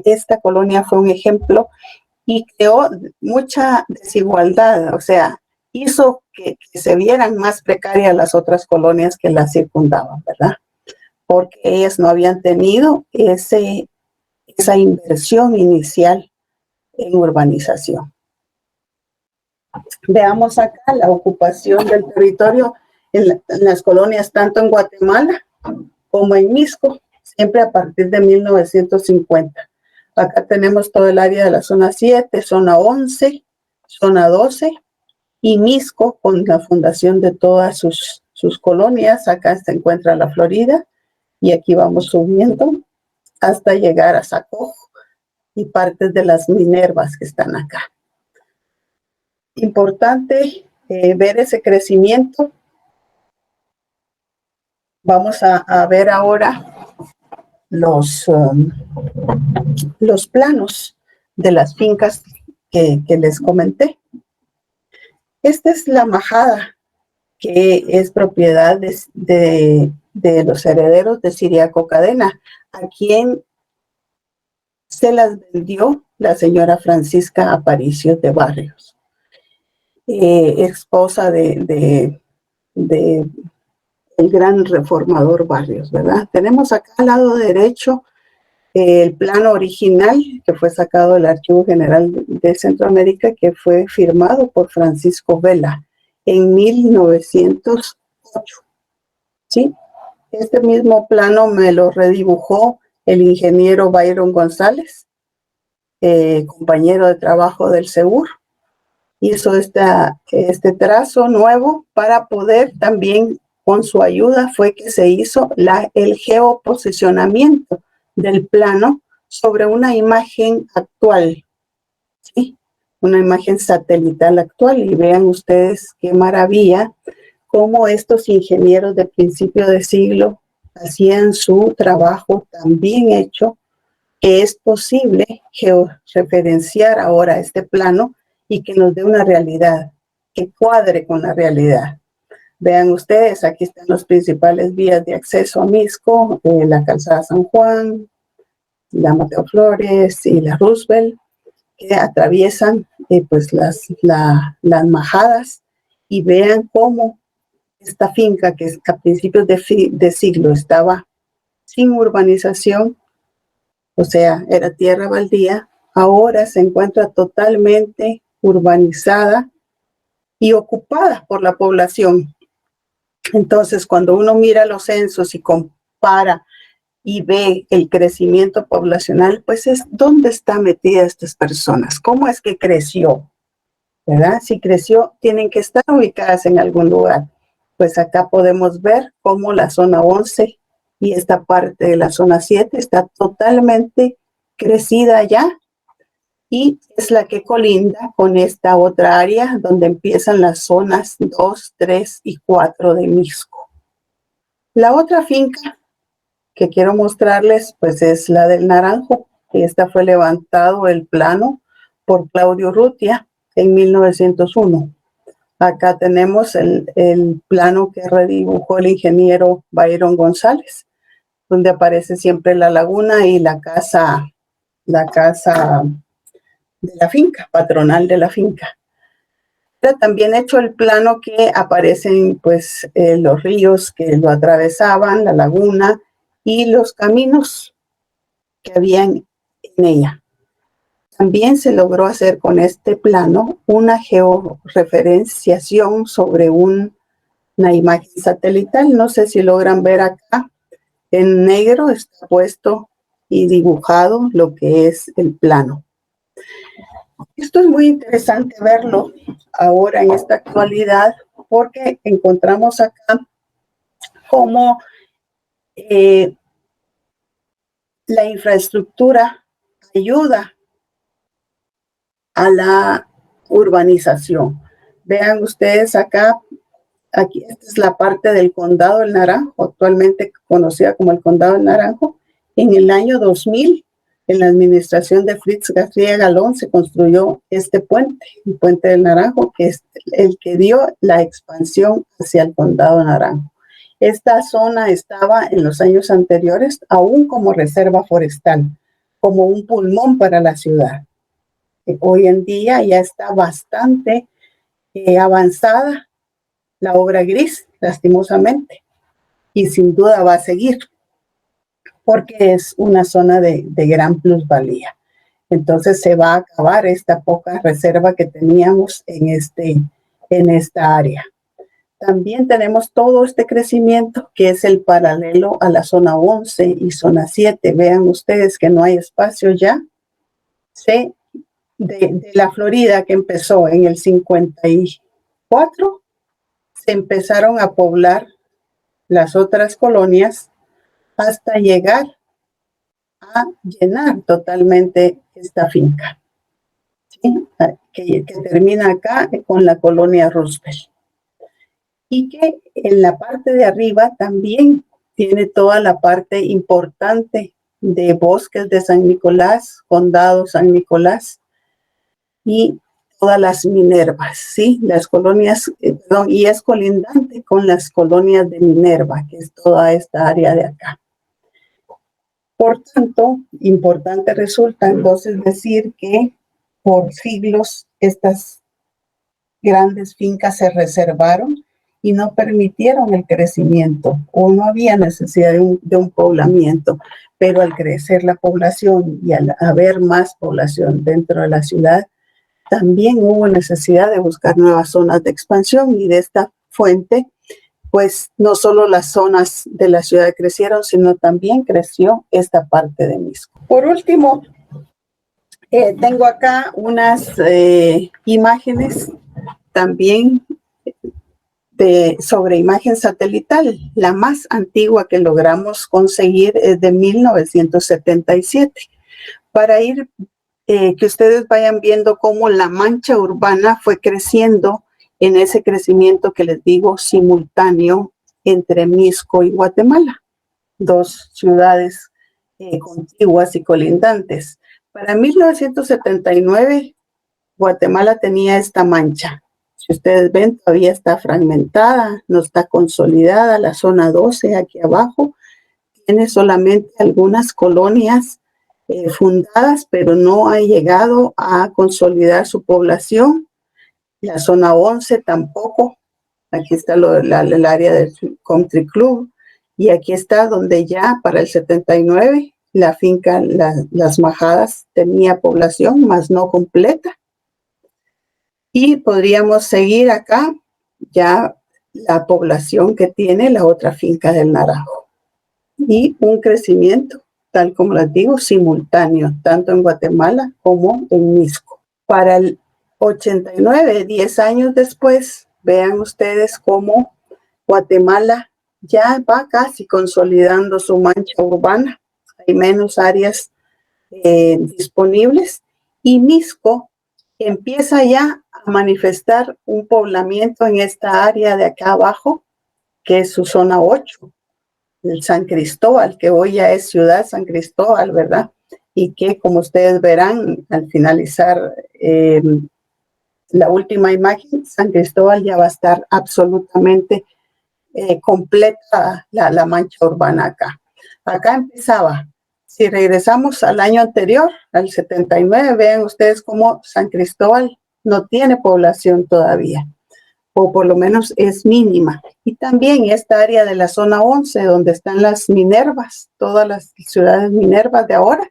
S2: esta colonia fue un ejemplo y creó mucha desigualdad, o sea, hizo que se vieran más precarias las otras colonias que las circundaban, ¿verdad? Porque ellas no habían tenido esa inversión inicial en urbanización. Veamos acá la ocupación del territorio en las colonias, tanto en Guatemala como en Misco, siempre a partir de 1950. Acá tenemos todo el área de la zona 7, zona 11, zona 12 y Misco con la fundación de todas sus colonias. Acá se encuentra la Florida y aquí vamos subiendo hasta llegar a Sacoj y partes de las Minervas que están acá. Importante ver ese crecimiento. Vamos a ver ahora los planos de las fincas que les comenté. Esta es la majada, que es propiedad de los herederos de Siriaco Cadena, a quien se las vendió la señora Francisca Aparicio de Barrios, esposa de el gran reformador Barrios, ¿verdad? Tenemos acá al lado derecho el plano original que fue sacado del Archivo General de Centroamérica, que fue firmado por Francisco Vela en 1908. ¿Sí? Este mismo plano me lo redibujó el ingeniero Byron González compañero de trabajo del SEUR, hizo este trazo nuevo para poder también, con su ayuda, fue que se hizo el geoposicionamiento del plano sobre una imagen actual, ¿sí? Una imagen satelital actual. Y vean ustedes qué maravilla cómo estos ingenieros de principio de siglo hacían su trabajo tan bien hecho, que es posible georreferenciar ahora este plano y que nos dé una realidad, que cuadre con la realidad. Vean ustedes, aquí están las principales vías de acceso a Mixco, la calzada San Juan, la Mateo Flores y la Roosevelt, que atraviesan pues las majadas, y vean cómo esta finca, que a principios de siglo estaba sin urbanización, o sea, era tierra baldía, ahora se encuentra totalmente urbanizada y ocupada por la población. Entonces, cuando uno mira los censos y compara y ve el crecimiento poblacional, pues es dónde están metidas estas personas, cómo es que creció, ¿verdad? Si creció, tienen que estar ubicadas en algún lugar. Pues acá podemos ver cómo la zona 11 y esta parte de la zona 7 está totalmente crecida ya, y es la que colinda con esta otra área donde empiezan las zonas 2, 3 y 4 de Mixco. La otra finca que quiero mostrarles pues es la del Naranjo. Esta fue levantado el plano por Claudio Urrutia en 1901. Acá tenemos el plano que redibujó el ingeniero Byron González, donde aparece siempre la laguna y la casa de la finca, patronal de la finca. Pero también hecho el plano que aparecen pues los ríos que lo atravesaban, la laguna y los caminos que habían en ella. También se logró hacer con este plano una georreferenciación sobre una imagen satelital. No sé si logran ver acá, en negro está puesto y dibujado lo que es el plano. Esto es muy interesante verlo ahora en esta actualidad, porque encontramos acá cómo la infraestructura ayuda a la urbanización. Vean ustedes acá, aquí esta es la parte del Condado del Naranjo, actualmente conocida como el Condado del Naranjo. En el año 2000, en la administración de Fritz García Galón, se construyó este puente, el Puente del Naranjo, que es el que dio la expansión hacia el Condado de Naranjo. Esta zona estaba en los años anteriores aún como reserva forestal, como un pulmón para la ciudad. Hoy en día ya está bastante avanzada la obra gris, lastimosamente, y sin duda va a seguir, porque es una zona de gran plusvalía. Entonces se va a acabar esta poca reserva que teníamos en esta área. También tenemos todo este crecimiento que es el paralelo a la zona 11 y zona 7. Vean ustedes que no hay espacio ya. De la Florida, que empezó en el 54, se empezaron a poblar las otras colonias hasta llegar a llenar totalmente esta finca, ¿sí? que termina acá con la colonia Roosevelt. Y que en la parte de arriba también tiene toda la parte importante de bosques de San Nicolás, condado San Nicolás, y todas las Minervas, ¿sí? Las colonias, y es colindante con las colonias de Minerva, que es toda esta área de acá. Por tanto, importante resulta entonces decir que por siglos estas grandes fincas se reservaron y no permitieron el crecimiento, o no había necesidad de un poblamiento, pero al crecer la población y al haber más población dentro de la ciudad, también hubo necesidad de buscar nuevas zonas de expansión, y de esta fuente, pues no solo las zonas de la ciudad crecieron, sino también creció esta parte de Mixco. Por último, Tengo acá unas imágenes también sobre imagen satelital. La más antigua que logramos conseguir es de 1977. Para ir, que ustedes vayan viendo cómo la mancha urbana fue creciendo en ese crecimiento que les digo simultáneo entre Mixco y Guatemala, dos ciudades contiguas y colindantes. Para 1979, Guatemala tenía esta mancha. Si ustedes ven, todavía está fragmentada, no está consolidada. La zona 12 aquí abajo tiene solamente algunas colonias fundadas, pero no ha llegado a consolidar su población. La zona 11 tampoco. Aquí está el área del Country Club. Y aquí está donde ya para el 79 la finca Las Majadas tenía población, más no completa. Y podríamos seguir acá ya la población que tiene la otra finca del Naranjo. Y un crecimiento, tal como les digo, simultáneo, tanto en Guatemala como en Mixco. Para el 89, 10 años después, vean ustedes cómo Guatemala ya va casi consolidando su mancha urbana. Hay menos áreas disponibles y Mixco empieza ya a manifestar un poblamiento en esta área de acá abajo, que es su zona 8, el San Cristóbal, que hoy ya es Ciudad San Cristóbal, ¿verdad? Y que, como ustedes verán al finalizar la última imagen, San Cristóbal ya va a estar absolutamente completa la mancha urbana acá. Acá empezaba. Si regresamos al año anterior, al 79, vean ustedes cómo San Cristóbal no tiene población todavía, o por lo menos es mínima. Y también esta área de la zona 11, donde están las Minervas, todas las ciudades Minervas de ahora,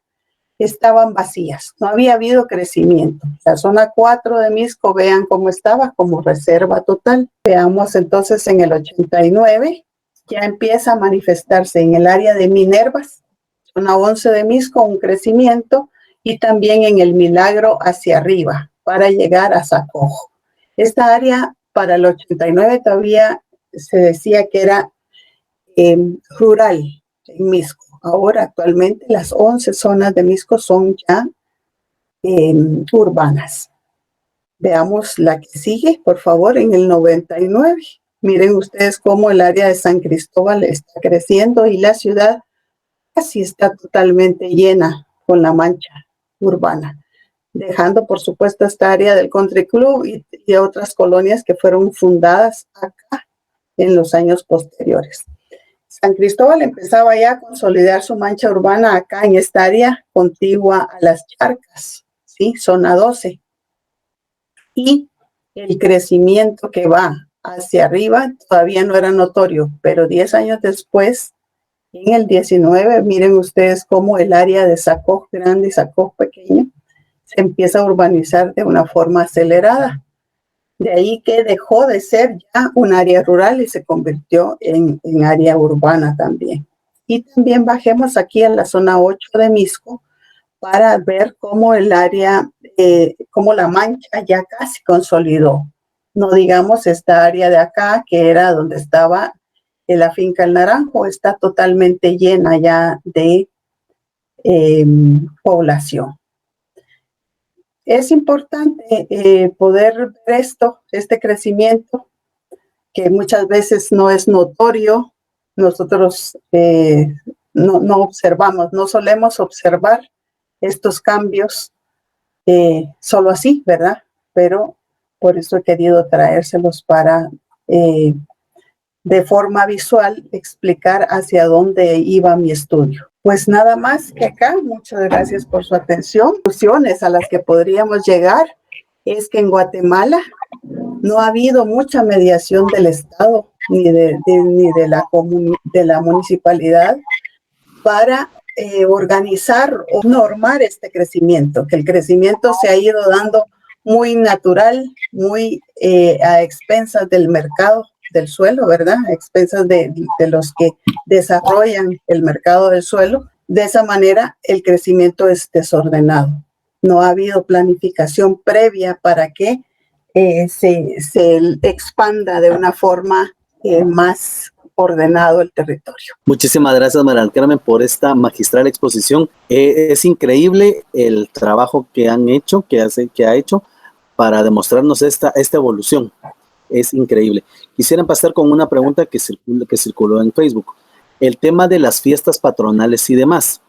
S2: estaban vacías, no había habido crecimiento. La zona 4 de Mixco, vean cómo estaba, como reserva total. Veamos entonces en el 89, ya empieza a manifestarse en el área de Minervas, zona 11 de Mixco, un crecimiento, y también en el Milagro hacia arriba, para llegar a Zacojo. Esta área para el 89 todavía se decía que era rural en Mixco. Ahora actualmente las 11 zonas de Mixco son ya urbanas. Veamos la que sigue, por favor, en el 99. Miren ustedes cómo el área de San Cristóbal está creciendo y la ciudad casi está totalmente llena con la mancha urbana, dejando por supuesto esta área del Country Club y otras colonias que fueron fundadas acá en los años posteriores. San Cristóbal empezaba ya a consolidar su mancha urbana acá en esta área contigua a las charcas, ¿sí? Zona 12. Y el crecimiento que va hacia arriba todavía no era notorio, pero 10 años después, en el 19, miren ustedes cómo el área de Zacojo grande y Zacojo pequeño se empieza a urbanizar de una forma acelerada. De ahí que dejó de ser ya un área rural y se convirtió en área urbana también. Y también bajemos aquí a la zona 8 de Mixco para ver cómo el área, cómo la mancha ya casi consolidó. No digamos esta área de acá, que era donde estaba la finca El Naranjo, está totalmente llena ya de población. Es importante poder ver este crecimiento, que muchas veces no es notorio. Nosotros no observamos, no solemos observar estos cambios solo así, ¿verdad? Pero por eso he querido traérselos para de forma visual explicar hacia dónde iba mi estudio. Pues nada más que acá, muchas gracias por su atención. Conclusiones a las que podríamos llegar es que en Guatemala no ha habido mucha mediación del Estado ni de la municipalidad para organizar o normar este crecimiento, que el crecimiento se ha ido dando muy natural, muy a expensas del mercado del suelo, ¿verdad? A expensas de los que desarrollan el mercado del suelo. De esa manera, el crecimiento es desordenado. No ha habido planificación previa para que se expanda de una forma más ordenado el territorio.
S1: Muchísimas gracias, María del Carmen, por esta magistral exposición. Es increíble el trabajo que han hecho, que ha hecho para demostrarnos esta evolución. Es increíble. Quisiera pasar con una pregunta que circuló en Facebook. El tema de las fiestas patronales y demás.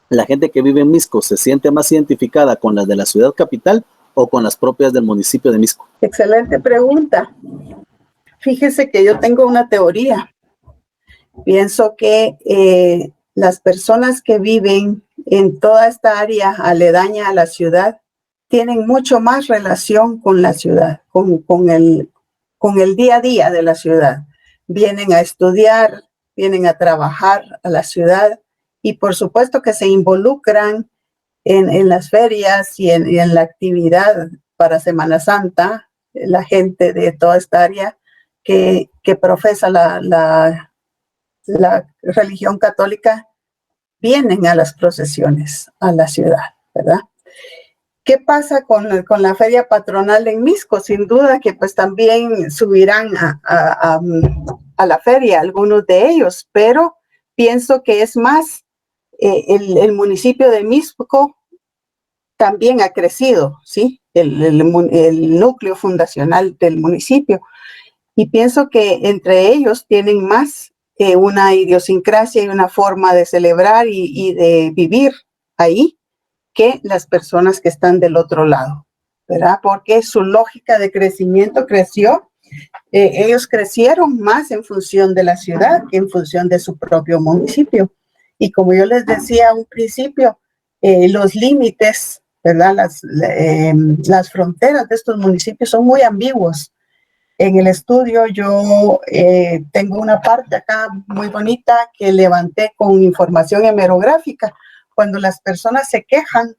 S1: ¿La gente que vive en Misco se siente más identificada con las de la ciudad capital o con las propias del municipio de Misco?
S2: Excelente pregunta. Fíjese que yo tengo una teoría. Pienso que las personas que viven en toda esta área aledaña a la ciudad tienen mucho más relación con la ciudad, con el día a día de la ciudad. Vienen a estudiar, vienen a trabajar a la ciudad y por supuesto que se involucran en las ferias y en la actividad para Semana Santa. La gente de toda esta área que profesa la religión católica vienen a las procesiones a la ciudad, ¿verdad? ¿Qué pasa con la feria patronal en Misco? Sin duda que pues también subirán a la feria algunos de ellos, pero pienso que es más, el municipio de Misco también ha crecido, ¿sí? El núcleo fundacional del municipio. Y pienso que entre ellos tienen más una idiosincrasia y una forma de celebrar y de vivir ahí que las personas que están del otro lado, ¿verdad? Porque su lógica de crecimiento creció. Ellos crecieron más en función de la ciudad que en función de su propio municipio. Y como yo les decía a un principio, los límites, ¿verdad? Las fronteras de estos municipios son muy ambiguos. En el estudio yo tengo una parte acá muy bonita que levanté con información hemerográfica. Cuando las personas se quejan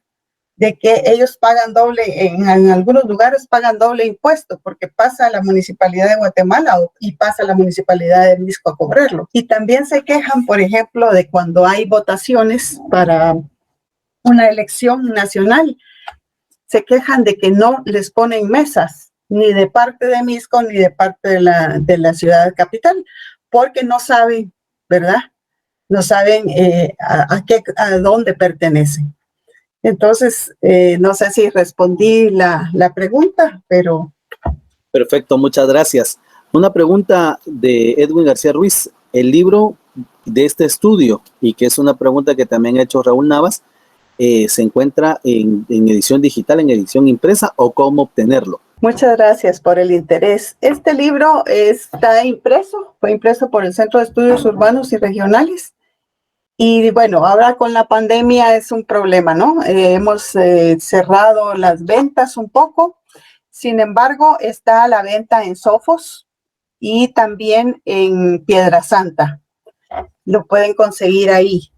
S2: de que ellos pagan doble, en algunos lugares pagan doble impuesto porque pasa a la Municipalidad de Guatemala y pasa a la Municipalidad de Misco a cobrarlo. Y también se quejan, por ejemplo, de cuando hay votaciones para una elección nacional, se quejan de que no les ponen mesas ni de parte de Misco ni de parte de la ciudad capital, porque no saben, ¿verdad? No saben a dónde pertenecen. Entonces, no sé si respondí la pregunta, pero...
S1: Perfecto, muchas gracias. Una pregunta de Edwin García Ruiz. El libro de este estudio, y que es una pregunta que también ha hecho Raúl Navas, ¿se encuentra en edición digital, en edición impresa o cómo obtenerlo?
S2: Muchas gracias por el interés. Este libro está impreso, fue impreso por el Centro de Estudios Urbanos y Regionales. Y bueno, ahora con la pandemia es un problema, ¿no? Hemos cerrado las ventas un poco. Sin embargo, está a la venta en Sofos y también en Piedra Santa. Lo pueden conseguir ahí.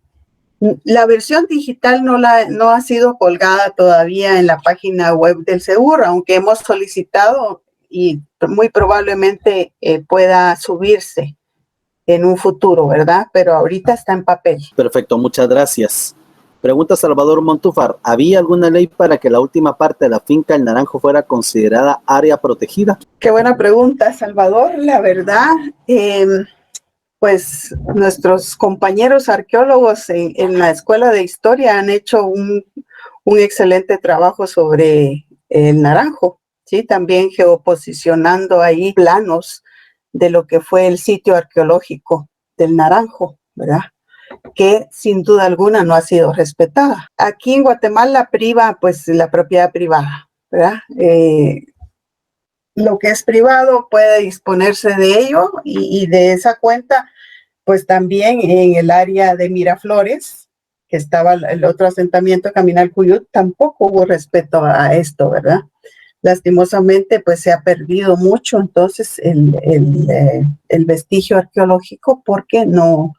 S2: La versión digital no ha sido colgada todavía en la página web del SEUR, aunque hemos solicitado y muy probablemente pueda subirse en un futuro, ¿verdad? Pero ahorita está en papel.
S1: Perfecto, muchas gracias. Pregunta Salvador Montúfar, ¿había alguna ley para que la última parte de la finca El Naranjo fuera considerada área protegida?
S2: Qué buena pregunta, Salvador. La verdad, pues nuestros compañeros arqueólogos en la Escuela de Historia han hecho un excelente trabajo sobre el Naranjo, ¿sí? También geoposicionando ahí planos de lo que fue el sitio arqueológico del Naranjo, ¿verdad? Que sin duda alguna no ha sido respetada. Aquí en Guatemala priva, pues, la propiedad privada, ¿verdad? Lo que es privado puede disponerse de ello y de esa cuenta, pues también en el área de Miraflores, que estaba el otro asentamiento, Caminal Cuyut, tampoco hubo respeto a esto, ¿verdad? Lastimosamente, pues se ha perdido mucho entonces el vestigio arqueológico porque no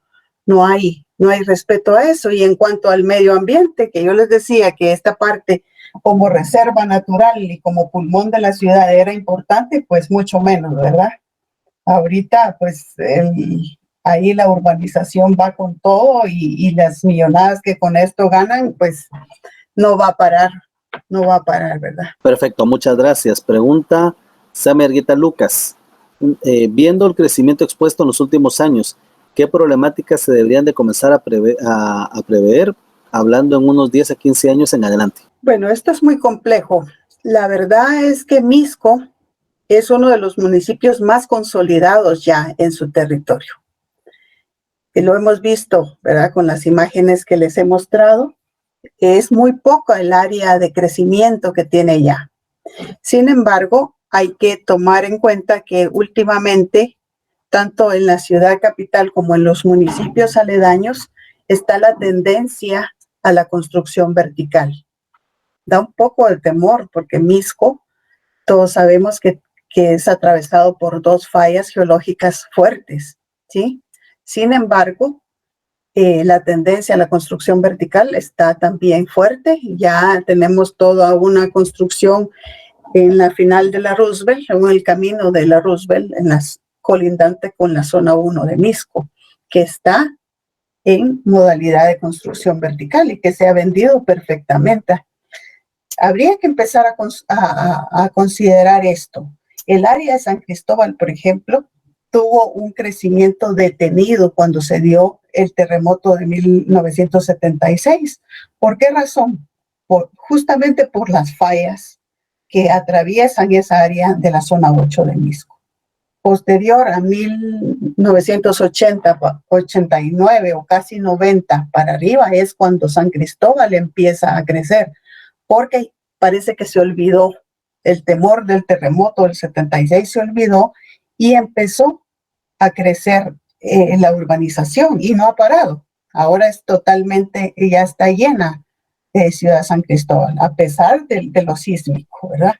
S2: hay respeto a eso. Y en cuanto al medio ambiente, que yo les decía que esta parte como reserva natural y como pulmón de la ciudad era importante, pues mucho menos, ¿verdad? Ahorita, pues ahí la urbanización va con todo y las millonadas que con esto ganan, pues no va a parar no va a parar, ¿verdad?
S1: Perfecto, muchas gracias. Pregunta Sammy Argueta Lucas. Viendo el crecimiento expuesto en los últimos años, ¿qué problemáticas se deberían de comenzar a prever, hablando en unos 10 a 15 años en adelante?
S2: Bueno, esto es muy complejo. La verdad es que Misco es uno de los municipios más consolidados ya en su territorio. Y lo hemos visto, ¿verdad? Con las imágenes que les he mostrado. Es muy poco el área de crecimiento que tiene ya. Sin embargo, hay que tomar en cuenta que últimamente, tanto en la ciudad capital como en los municipios aledaños, está la tendencia a la construcción vertical. Da un poco de temor porque Misco, todos sabemos que es atravesado por dos fallas geológicas fuertes, ¿sí? Sin embargo, la tendencia a la construcción vertical está también fuerte. Ya tenemos toda una construcción en la final de la Roosevelt, en el camino de la Roosevelt, colindante con la zona 1 de Misco, que está en modalidad de construcción vertical y que se ha vendido perfectamente. Habría que empezar a considerar esto. El área de San Cristóbal, por ejemplo, tuvo un crecimiento detenido cuando se dio el terremoto de 1976. ¿Por qué razón? Justamente por las fallas que atraviesan esa área de la zona 8 de Misco. Posterior a 1980, 89 o casi 90 para arriba es cuando San Cristóbal empieza a crecer, porque parece que se olvidó el temor del terremoto del 76, se olvidó y empezó a crecer la urbanización y no ha parado. Ahora es totalmente, ya está llena Ciudad San Cristóbal, a pesar de lo sísmico, ¿verdad?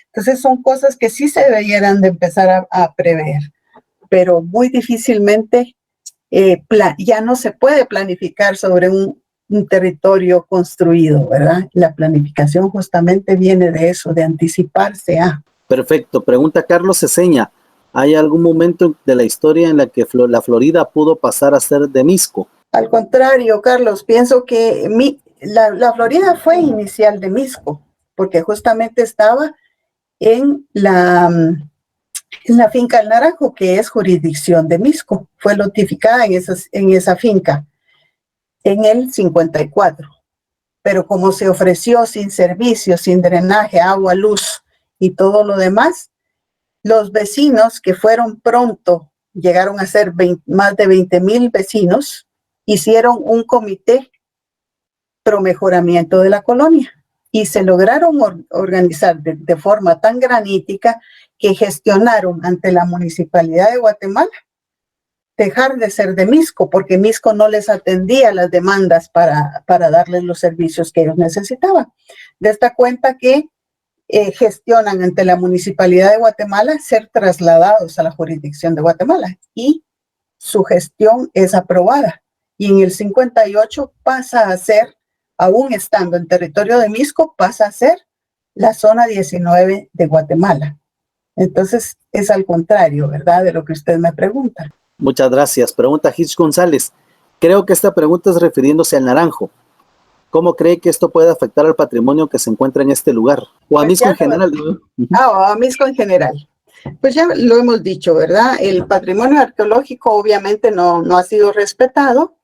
S2: Entonces son cosas que sí se debieran de empezar a prever, pero muy difícilmente ya no se puede planificar sobre un territorio construido, ¿verdad? La planificación justamente viene de eso, de anticiparse a.
S1: Perfecto. Pregunta Carlos Ceseña. ¿Hay algún momento de la historia en la que la Florida pudo pasar a ser de Misco?
S2: Al contrario, Carlos, pienso que la Florida fue inicial de Misco, porque justamente estaba en la finca El Naranjo, que es jurisdicción de Misco. Fue notificada en esa finca en el 54. Pero como se ofreció sin servicio, sin drenaje, agua, luz y todo lo demás, los vecinos que fueron pronto, llegaron a ser más de 20,000 vecinos, hicieron un comité pro mejoramiento de la colonia y se lograron organizar de forma tan granítica que gestionaron ante la Municipalidad de Guatemala dejar de ser de Misco, porque Misco no les atendía las demandas para darles los servicios que ellos necesitaban. De esta cuenta que gestionan ante la Municipalidad de Guatemala ser trasladados a la jurisdicción de Guatemala y su gestión es aprobada. Y en el 58 pasa a ser, aún estando en territorio de Misco, pasa a ser la zona 19 de Guatemala. Entonces es al contrario, ¿verdad?, de lo que usted me pregunta.
S1: Muchas gracias. Pregunta Hitch González. Creo que esta pregunta es refiriéndose al Naranjo. ¿Cómo cree que esto puede afectar al patrimonio que se encuentra en este lugar? O a Misco en general.
S2: A Misco en general. Pues ya lo hemos dicho, ¿verdad? El patrimonio arqueológico obviamente no ha sido respetado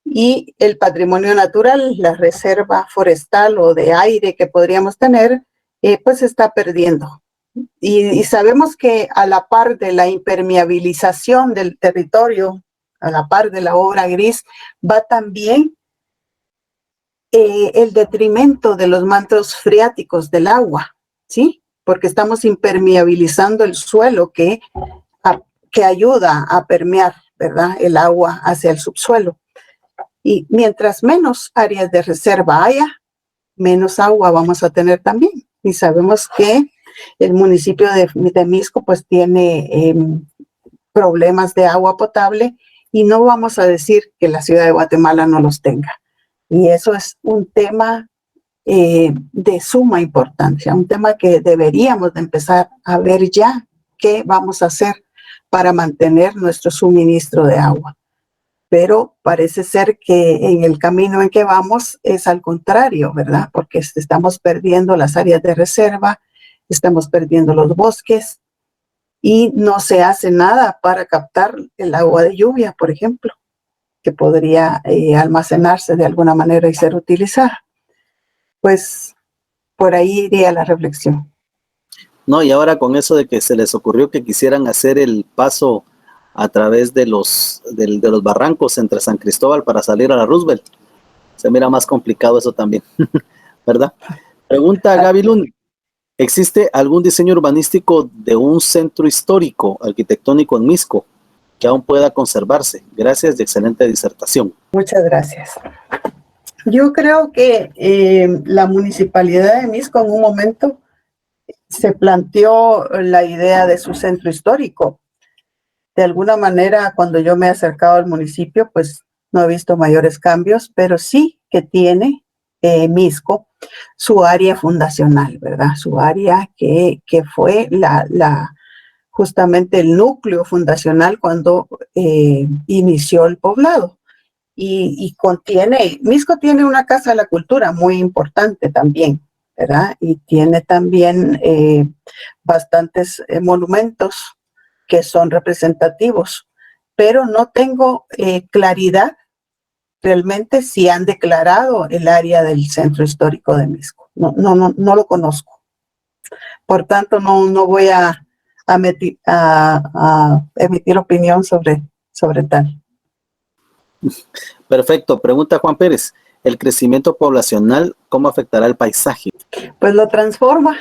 S2: y el patrimonio natural, la reserva forestal o de aire que podríamos tener, pues se está perdiendo. Y sabemos que a la par de la impermeabilización del territorio, a la par de la obra gris, va también el detrimento de los mantos freáticos del agua, ¿sí? Porque estamos impermeabilizando el suelo que ayuda a permear, ¿verdad?, el agua hacia el subsuelo. Y mientras menos áreas de reserva haya, menos agua vamos a tener también. Y sabemos que el municipio de Misco pues tiene problemas de agua potable y no vamos a decir que la ciudad de Guatemala no los tenga. Y eso es un tema de suma importancia, un tema que deberíamos de empezar a ver ya qué vamos a hacer para mantener nuestro suministro de agua. pero parece ser que en el camino en que vamos es al contrario, ¿verdad? Porque estamos perdiendo las áreas de reserva, estamos perdiendo los bosques y no se hace nada para captar el agua de lluvia, por ejemplo, que podría almacenarse de alguna manera y ser utilizada. Pues por ahí iría la reflexión.
S1: No, y ahora con eso de que se les ocurrió que quisieran hacer el paso a través de de los barrancos entre San Cristóbal para salir a la Roosevelt, se mira más complicado eso también, ¿verdad? Pregunta Gaby Lund, ¿existe algún diseño urbanístico de un centro histórico arquitectónico en Misco que aún pueda conservarse? Gracias, de excelente disertación.
S2: Muchas gracias. Yo creo que la municipalidad de Misco en un momento se planteó la idea de su centro histórico. De alguna manera, cuando yo me he acercado al municipio, pues no he visto mayores cambios, pero sí que tiene Misco su área fundacional, ¿verdad? Su área que fue justamente el núcleo fundacional cuando inició el poblado. Y Misco tiene una casa de la cultura muy importante también, ¿verdad? Y tiene también bastantes monumentos que son representativos, pero no tengo claridad realmente si han declarado el área del centro histórico de Misco. No lo conozco. Por tanto, no voy a emitir opinión sobre tal.
S1: Perfecto. Pregunta Juan Pérez, ¿el crecimiento poblacional cómo afectará el paisaje?
S2: Pues lo transforma.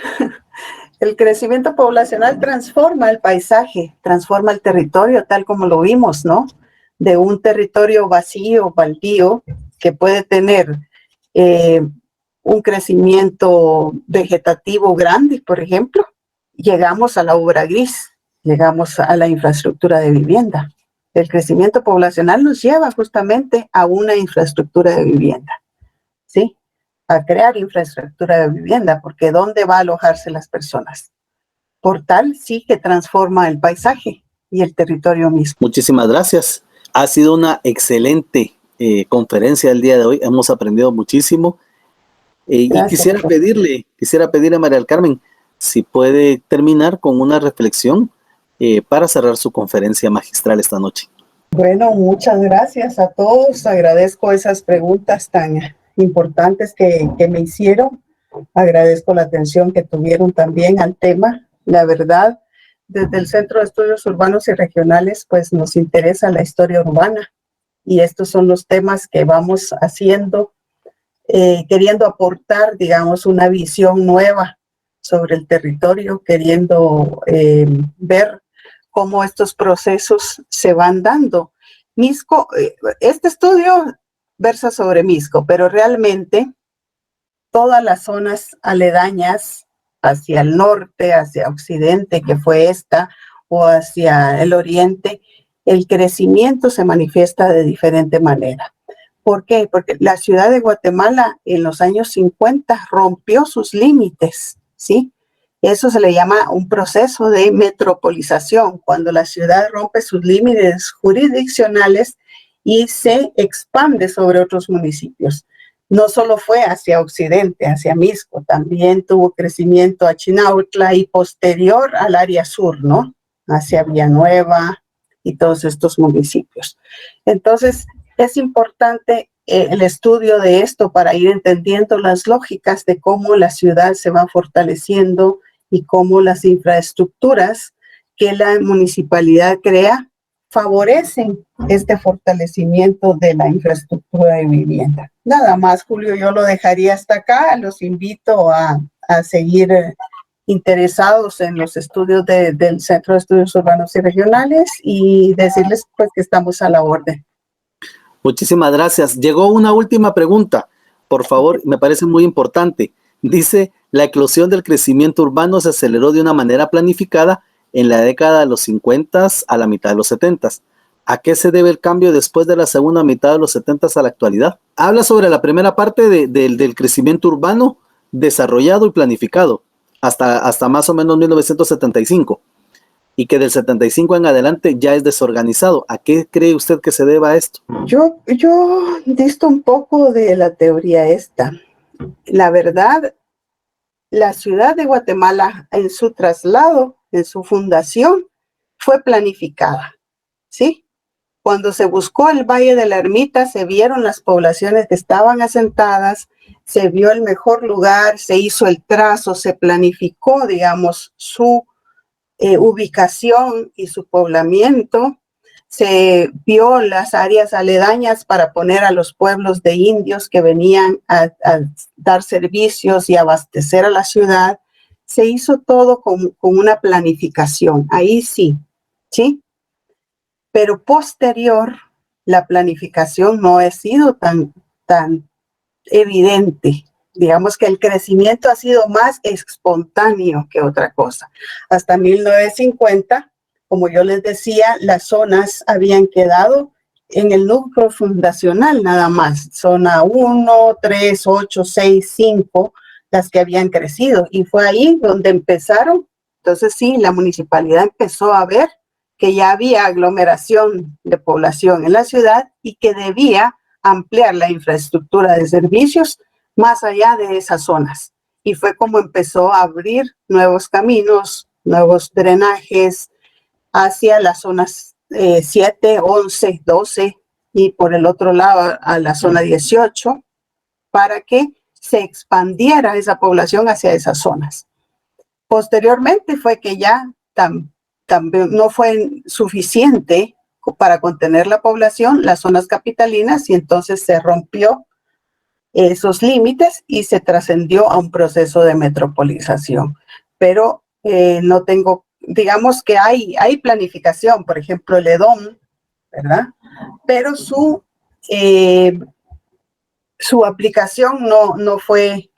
S2: El crecimiento poblacional transforma el paisaje, transforma el territorio tal como lo vimos, ¿no? De un territorio vacío, baldío, que puede tener un crecimiento vegetativo grande, por ejemplo, llegamos a la obra gris, llegamos a la infraestructura de vivienda. El crecimiento poblacional nos lleva justamente a una infraestructura de vivienda, ¿sí? A crear infraestructura de vivienda, porque ¿dónde va a alojarse las personas? Por tal, sí que transforma el paisaje y el territorio mismo.
S1: Muchísimas gracias. Ha sido una excelente conferencia el día de hoy. Hemos aprendido muchísimo. Y quisiera pedirle a María del Carmen si puede terminar con una reflexión para cerrar su conferencia magistral esta noche.
S2: Bueno, muchas gracias a todos. Agradezco esas preguntas tan importantes que me hicieron. Agradezco la atención que tuvieron también al tema. La verdad, desde el Centro de Estudios Urbanos y Regionales, pues nos interesa la historia urbana y estos son los temas que vamos haciendo, queriendo aportar, digamos, una visión nueva sobre el territorio, queriendo ver cómo estos procesos se van dando. Misco, este estudio versa sobre Misco, pero realmente todas las zonas aledañas hacia el norte, hacia occidente, que fue esta, o hacia el oriente, el crecimiento se manifiesta de diferente manera. ¿Por qué? Porque la ciudad de Guatemala en los años 50 rompió sus límites, ¿sí? Eso se le llama un proceso de metropolización, cuando la ciudad rompe sus límites jurisdiccionales y se expande sobre otros municipios. No solo fue hacia occidente, hacia Misco, también tuvo crecimiento a Chinautla y posterior al área sur, ¿no? Hacia Villanueva y todos estos municipios. Entonces, es importante el estudio de esto para ir entendiendo las lógicas de cómo la ciudad se va fortaleciendo y cómo las infraestructuras que la municipalidad crea favorecen este fortalecimiento de la infraestructura de vivienda. Nada más, Julio, yo lo dejaría hasta acá. Los invito a seguir interesados en los estudios del Centro de Estudios Urbanos y Regionales y decirles pues que estamos a la orden.
S1: Muchísimas gracias. Llegó una última pregunta, por favor, me parece muy importante. Dice, la eclosión del crecimiento urbano se aceleró de una manera planificada en la década de los 50 a la mitad de los 70. ¿A qué se debe el cambio después de la segunda mitad de los 70 a la actualidad? Habla sobre la primera parte del crecimiento urbano desarrollado y planificado hasta más o menos 1975. y que del 75 en adelante ya es desorganizado. ¿A qué cree usted que se deba esto?
S2: Yo disto un poco de la teoría esta. La verdad, la ciudad de Guatemala en su traslado, en su fundación, fue planificada, ¿sí? Cuando se buscó el Valle de la Ermita, se vieron las poblaciones que estaban asentadas, se vio el mejor lugar, se hizo el trazo, se planificó, digamos, su ubicación y su poblamiento, se vio las áreas aledañas para poner a los pueblos de indios que venían a dar servicios y abastecer a la ciudad. Se hizo todo con una planificación, ahí sí, ¿sí? Pero posterior, la planificación no ha sido tan evidente. Digamos que el crecimiento ha sido más espontáneo que otra cosa. Hasta 1950, como yo les decía, las zonas habían quedado en el núcleo fundacional nada más. Zona 1, 3, 8, 6, 5, las que habían crecido. Y fue ahí donde empezaron. Entonces sí, la municipalidad empezó a ver que ya había aglomeración de población en la ciudad y que debía ampliar la infraestructura de servicios más allá de esas zonas. Y fue como empezó a abrir nuevos caminos, nuevos drenajes hacia las zonas 7, 11, 12 y por el otro lado a la zona 18 para que se expandiera esa población hacia esas zonas. Posteriormente fue que ya también no fue suficiente para contener la población, las zonas capitalinas, y entonces se rompió esos límites y se trascendió a un proceso de metropolización. Pero no tengo, digamos que hay planificación, por ejemplo, el EDOM, ¿verdad? Pero su aplicación no fue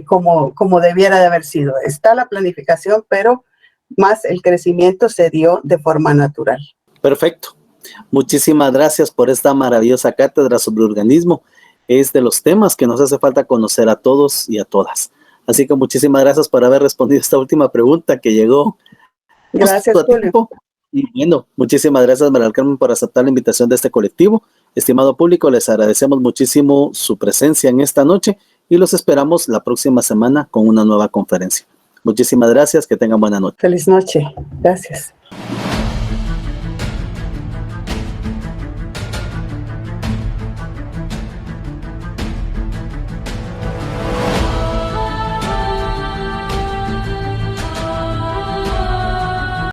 S2: como debiera de haber sido. Está la planificación, pero más el crecimiento se dio de forma natural.
S1: Perfecto. Muchísimas gracias por esta maravillosa cátedra sobre urbanismo. Es de los temas que nos hace falta conocer a todos y a todas. Así que muchísimas gracias por haber respondido esta última pregunta que llegó.
S2: Gracias, Julio.
S1: Y bueno, muchísimas gracias, María del Carmen, por aceptar la invitación de este colectivo. Estimado público, les agradecemos muchísimo su presencia en esta noche y los esperamos la próxima semana con una nueva conferencia. Muchísimas gracias, que tengan buena noche.
S2: Feliz noche. Gracias.